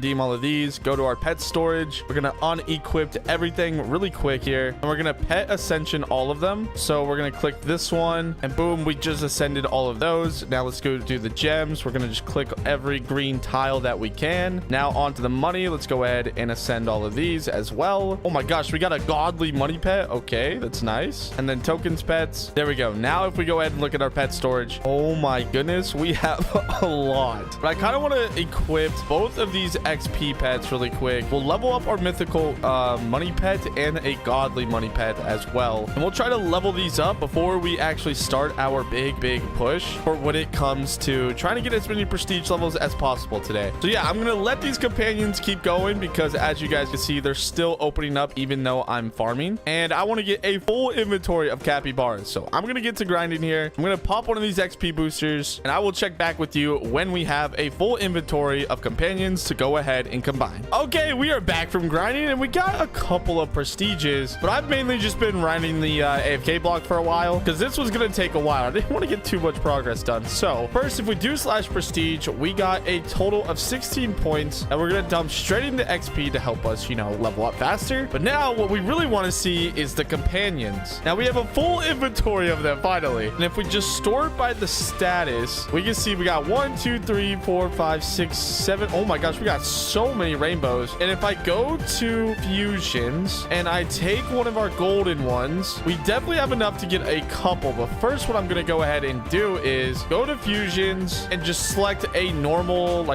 go to our pet storage. We're going to unequip everything really quick here, and we're going to pet ascension all of them. So we're going to click this one, and boom, we just ascended all of those. Now let's go do the gems. We're going to just click every green tile that we can. Now onto the money. Let's go ahead and ascend all of these as well. Oh my gosh, we got a godly money pet. Okay, that's nice. And then tokens pets. There we go. Now if we go ahead and look at our pet storage, oh my goodness, we have a lot. But I kind of want to equip both of these XP pets really quick. We'll level up our mythical money pet and a godly money pet as well, and we'll try to level these up before we actually start our big push for when it comes to trying to get as many prestige levels as possible today. So yeah, I'm gonna let these companions keep going because as you guys can see, they're still opening up even though I'm farming, and I want to get a full inventory of capybaras. So I'm gonna get to grinding here. I'm gonna pop one of these XP boosters, and I will check back with you when we have a full inventory of companions to go ahead and combine. Okay, we are back from grinding, and we got a couple of prestiges, but I've mainly just been grinding the AFK block for a while because this was gonna take a while. I didn't want to get too much progress done. So first, if we do slash prestige, we got a total of 16 points, and we're gonna dump straight into XP to help us, you know, level up faster. But now what we really want to see is the companions. Now we have a full inventory of them finally, and if we just store it by the status, we can see we got 1, 2, 3, 4, 5, 6, 7. Oh my gosh, we got so many rainbows. And if I go to fusions and I take one of our golden ones, we definitely have enough to get a couple. But first, what I'm going to go ahead and do is go to fusions and just select a normal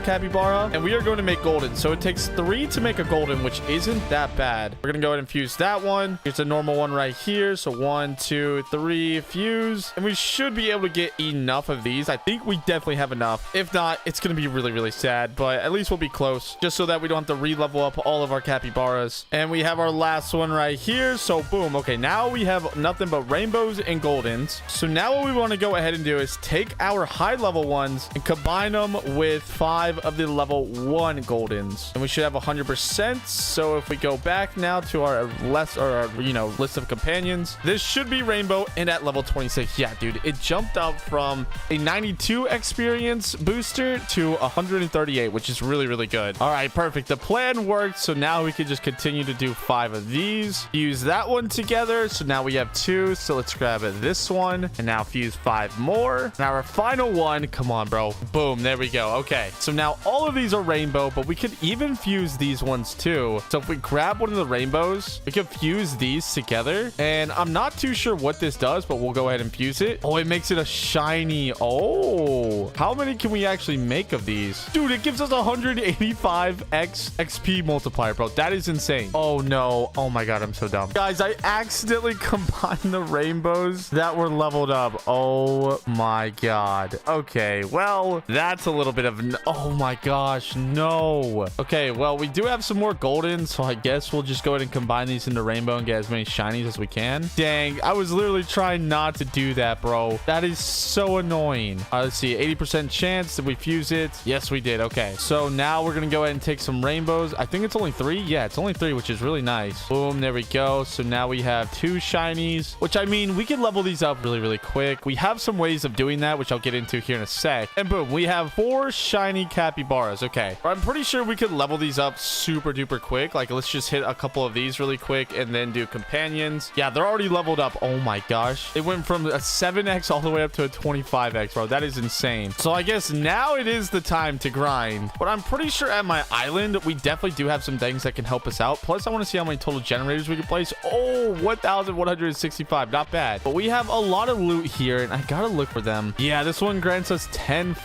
capybara, and we are going to make golden. So it takes 3 to make a golden, which isn't that bad. We're going to go ahead and fuse that one. Here's a normal one right here. So 1, 2, 3, fuse, and we should be able to get enough of these. I think we definitely have enough. If not, it's going to be really sad, but at least we'll be close, just so that we don't have to re-level up all of our capybaras. And we have our last one right here. So boom. Okay, now we have nothing but rainbows and goldens. So now what we want to go ahead and do is take our high level ones and combine them with 5 of the level 1 goldens, and we should have 100%. So if we go back now to our list of companions, this should be rainbow and at level 26. Yeah, dude, it jumped up from a 92 experience booster to 138, which is really good. All right, perfect. The plan worked. So now we can just continue to do 5 5 of these. Fuse that one together. So now we have 2. So let's grab this one and now fuse 5 more. Now our final one. Come on, bro. Boom. There we go. Okay. So now all of these are rainbow, but we could even fuse these ones too. So if we grab one of the rainbows, we could fuse these together. And I'm not too sure what this does, but we'll go ahead and fuse it. Oh, it makes it a shiny. Oh, how many can we actually make of these? Dude, it gives us 185x XP multiplier, bro. That is insane. Oh no. Oh my God, I'm so dumb. Guys, I accidentally combined the rainbows that were leveled up. Oh my God. Okay, well, that's a little bit of... Oh my gosh, no. Okay, well, we do have some more golden, so I guess we'll just go ahead and combine these into rainbow and get as many shinies as we can. Dang, I was literally trying not to do that, bro. That is so annoying. All right, let's see. 80% chance. Did we fuse it? Yes, we did. Okay, so now we're gonna go ahead and take some rainbows. I think it's only 3. Yeah, it's only 3, which is really nice. Boom, there we go. So now we have 2 shinies, which I mean, we can level these up really, really quick. We have some ways of doing that, which I'll get into here in a sec. And boom, we have 4 shiny capybaras. Okay, I'm pretty sure we could level these up super duper quick. Like, let's just hit a couple of these really quick and then do companions. Yeah, they're already leveled up. Oh my gosh, it went from a 7x all the way up to a 25x, bro. That is insane. So I guess now it is the time to grind. But I'm pretty sure at my island, we definitely do have some things that can help us out. Plus, I want to see how many total generators we can place. Oh, 1,165. Not bad. But we have a lot of loot here, and I gotta look for them. Yeah, this one grants us 10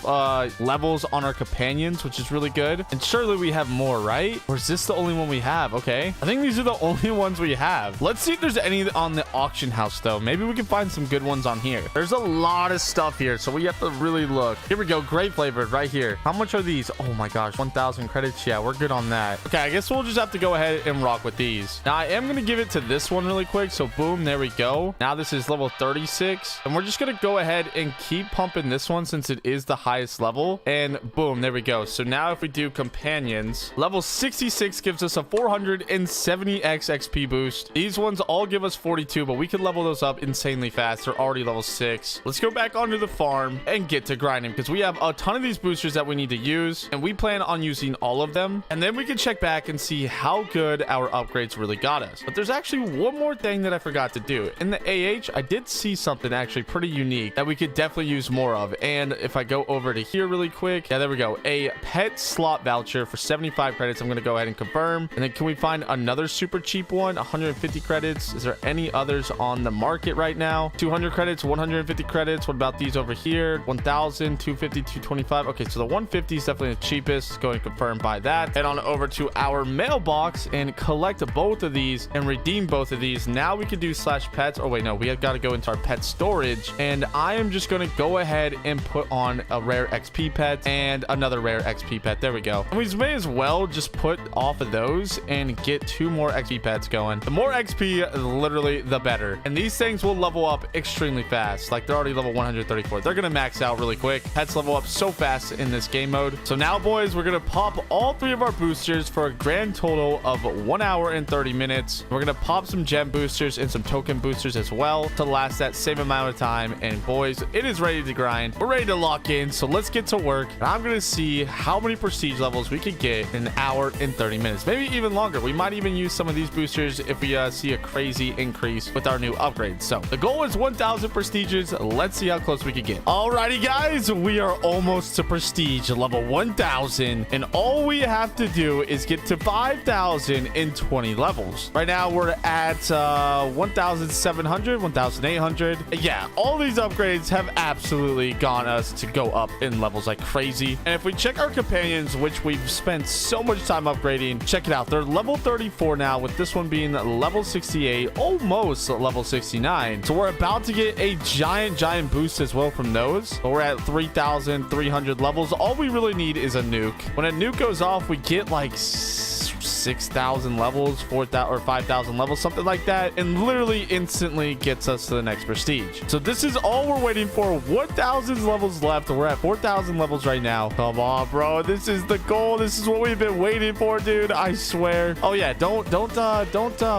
levels on our companions, which is really good. And surely we have more, right? Or is this the only one we have? Okay, I think these are the only ones we have. Let's see if there's any on the auction house, though. Maybe we can find some good ones on here. There's a lot of stuff here, so we have to really look. Here we go. Grape flavored right here. How much are these? Oh my gosh, 1,000 credits. Yeah, we're good on that. Okay, I guess we'll just have to go ahead and rock with these. Now, I am going to give it to this one really quick. So boom, there we go. Now this is level 36, and we're just going to go ahead and keep pumping this one since it is the highest level. And boom, there we go. So now if we do companions, level 66 gives us a 470x XP boost. These ones all give us 42, but we can level those up insanely fast. They're already level 6. Let's go back onto the farm and get to grinding because we have a ton of these boosters that we need to use, and we plan on using all of them. And then we can check back and see how good our upgrades really got us. But there's actually one more thing that I forgot to do. In the AH, I did see something actually pretty unique that we could definitely use more of. And if I go over to here really quick, yeah, there we go. A pet slot voucher for 75 credits. I'm going to go ahead and confirm. And then can we find another super cheap one? 150 credits. Is there any others on the market right now? 200 credits, 150 credits. What about these over here? 1,000, 250, 225. Okay, so the 150 is definitely the cheapest. Go and confirm by that. Head on over to our mailbox and collect both of these and redeem both of these. Now we can do /pets. Oh wait, no, we have got to go into our pet storage, and I am just going to go ahead and put on a rare XP pet and another rare XP pet. There we go. And we may as well just put off of those and get 2 more XP pets going. The more XP, literally the better. And these things will level up extremely fast. Like, they're already level 134. They're going to max out really quick. Pets level up so fast in this game mode. So now, boys, we're going to pop all 3 of our boosters for a grand total of 1 hour and 30 minutes. We're going to pop some gem boosters and some token boosters as well to last that same amount of time. And boys, it is ready to grind. We're ready to lock in. So let's get to work. And I'm going to see how many prestige levels we could get in an hour and 30 minutes. Maybe even longer. We might even use some of these boosters if we see a crazy increase with our new upgrades. So the goal is 1,000 prestiges. Let's see how close we can get. Alrighty, guys, we are almost to prestige level 1,000, and all we have to do is get to 5,020 levels. Right now we're at 1,700, 1,800. Yeah, all these upgrades have absolutely gone us to go up in levels like crazy. And if we check our companions, which we've spent so much time upgrading, check it out. They're level 34 now, with this one being level 68, almost level 69. So we're about to get a giant boost as well from those. But we're at 3,300 levels. All we really need is a nuke. When a nuke goes off, we get like 6,000 levels, 4,000 or 5,000 levels, something like that, and literally instantly gets us to the next prestige. So this is all we're waiting for. 1,000 levels left. We're at 4,000 levels right now. Come on, bro. This is the goal. This is what we've been waiting for, dude. I swear. Oh yeah, don't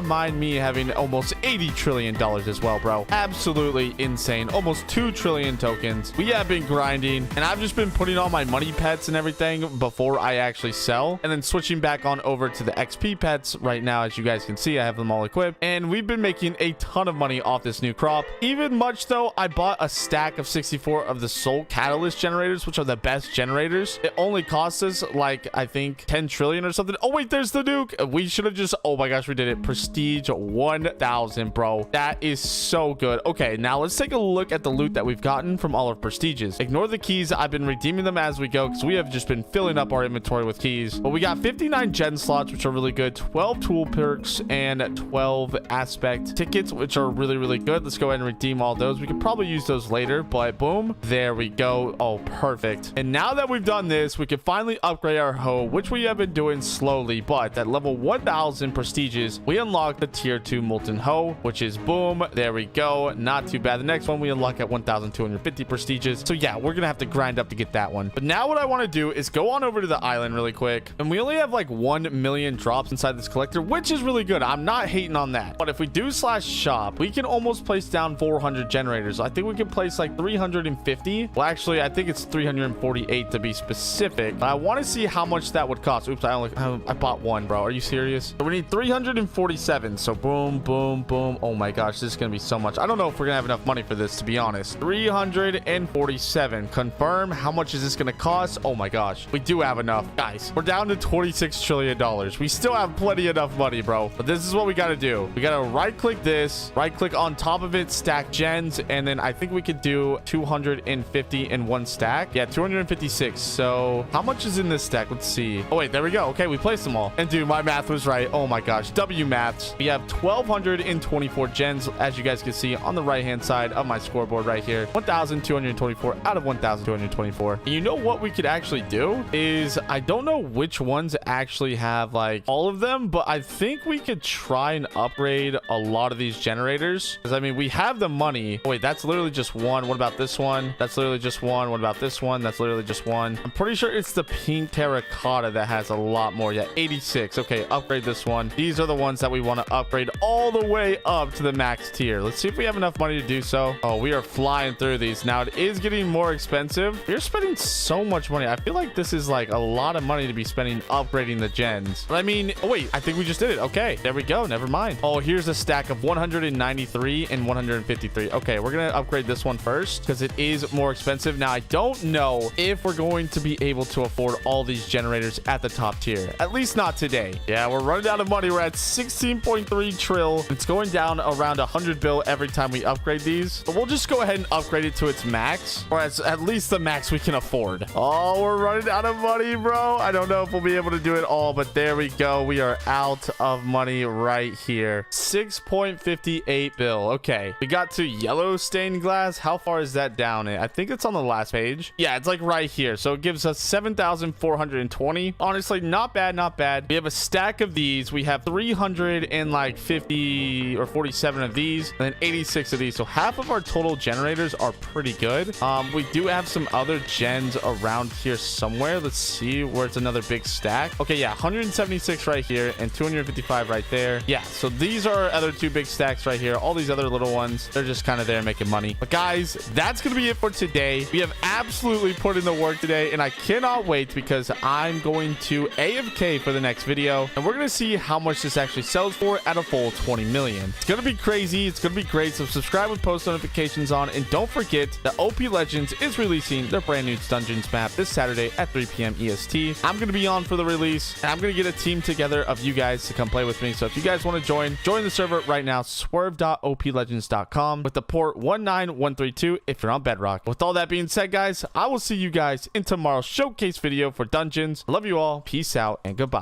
mind me having almost $80 trillion as well, bro. Absolutely insane. Almost 2 trillion tokens. We have been grinding, and I've just been putting all my money pets and everything before I actually sell, and then switching back on over to the XP pets right now. As you guys can see, I have them all equipped, and we've been making a ton of money off this new crop. Even much though, I bought a stack of 64 of the soul catalyst generators, which are the best generators. It only costs us like, I think 10 trillion or something. Oh wait, there's the nuke. We should have just, oh my gosh, we did it. Prestige 1000, bro. That is so good. Okay, now let's take a look at the loot that we've gotten from all of prestiges. Ignore the keys. I've been redeeming them as we go because we have just been filling up our inventory with keys. But we got 59 gen slots, which are really good, 12 tool perks, and 12 aspect tickets, which are really good. Let's go ahead and redeem all those. We could probably use those later, but boom, there we go. Oh, perfect. And now that we've done this, we can finally upgrade our hoe, which we have been doing slowly. But at level 1000 prestiges, we unlock the tier 2 molten hoe, which is boom, there we go. Not too bad. The next one we unlock at 1250 prestiges. So yeah, we're gonna have to grind up to get that one. But now what I want to do is go on over to the island really quick, and we only have like 1 million drops inside this collector, which is really good. I'm not hating on that. But if we do /shop, we can almost place down 400 generators. I think we can place like 350. Well, actually, I think it's 348 to be specific. But I want to see how much that would cost. Oops, I bought one, bro. Are you serious? So we need 347. So boom, boom, boom. Oh my gosh, this is gonna be so much. I don't know if we're gonna have enough money for this, to be honest. 347. Confirm. How much is this gonna cost? Oh my gosh, we do have enough, guys. We're down to $26 trillion. We still have plenty enough money, bro. But this is what we gotta do. We gotta right click this, right click on top of it, stack gens, and then I think we could do 250 in one stack. Yeah, 256. So how much is in this stack? Let's see. Oh wait, there we go. Okay, we placed them all. And dude, my math was right. Oh my gosh, W maths. We have 1224 gens, as you guys can see on the right hand side of my scoreboard right here. 1224 out of 1224. And you know what we could actually do is, I don't know which ones actually have like all of them, but I think we could try and upgrade a lot of these generators, because I mean, we have the money. Oh, wait, that's literally just one. What about this one? That's literally just one. What about this one? That's literally just one. I'm pretty sure it's the pink terracotta that has a lot more. Yeah, 86. Okay, upgrade this one. These are the ones that we want to upgrade all the way up to the max tier. Let's see if we have enough money to do so. Oh, we are flying through these. Now it is getting more expensive. We're spending so much money. I feel like this is like a lot of money to be spending upgrading the gens. But I mean, oh wait, I think we just did it. Okay, there we go. Never mind. Oh, here's a stack of 193 and 153. Okay, we're gonna upgrade this one first because it is more expensive. Now I don't know if we're going to be able to afford all these generators at the top tier, at least not today. Yeah, we're running out of money. We're at 16.3 trill. It's going down around 100 bill every time we upgrade these, but we'll just go ahead and upgrade it to its max, or at least the max we can afford. Oh, we're running out of money, bro. I don't know if we'll be able to do it all, but there we go. We are out of money right here. 6.58 bill. Okay, we got to yellow stained glass. How far is that down? I think it's on the last page. Yeah, it's like right here. So it gives us 7,420. Honestly, not bad, not bad. We have a stack of these. We have 350 or 47 of these, and then 86 of these. So half of our total generators are pretty good. We do have some other gens around here somewhere. Let's see where it's another big stack. Okay, yeah, 176 right here and 255 right there. Yeah, so these are our other two big stacks right here. All these other little ones, they're just kind of there making money. But guys, that's gonna be it for today. We have absolutely put in the work today, and I cannot wait because I'm going to AFK for the next video, and we're gonna see how much this actually sells for at a full 20 million. It's gonna be crazy. It's gonna be great. So subscribe with post notifications on, and don't forget that OP Legends is releasing their brand new Dungeons map this Saturday at 3 p.m. EST. I'm gonna be on for the release, and I'm gonna get a team together of you guys to come play with me. So if you guys want to join the server right now. Swerve.oplegends.com with the port 19132 if you're on Bedrock. With all that being said, guys, I will see you guys in tomorrow's showcase video for Dungeons. I love you all. Peace out and goodbye.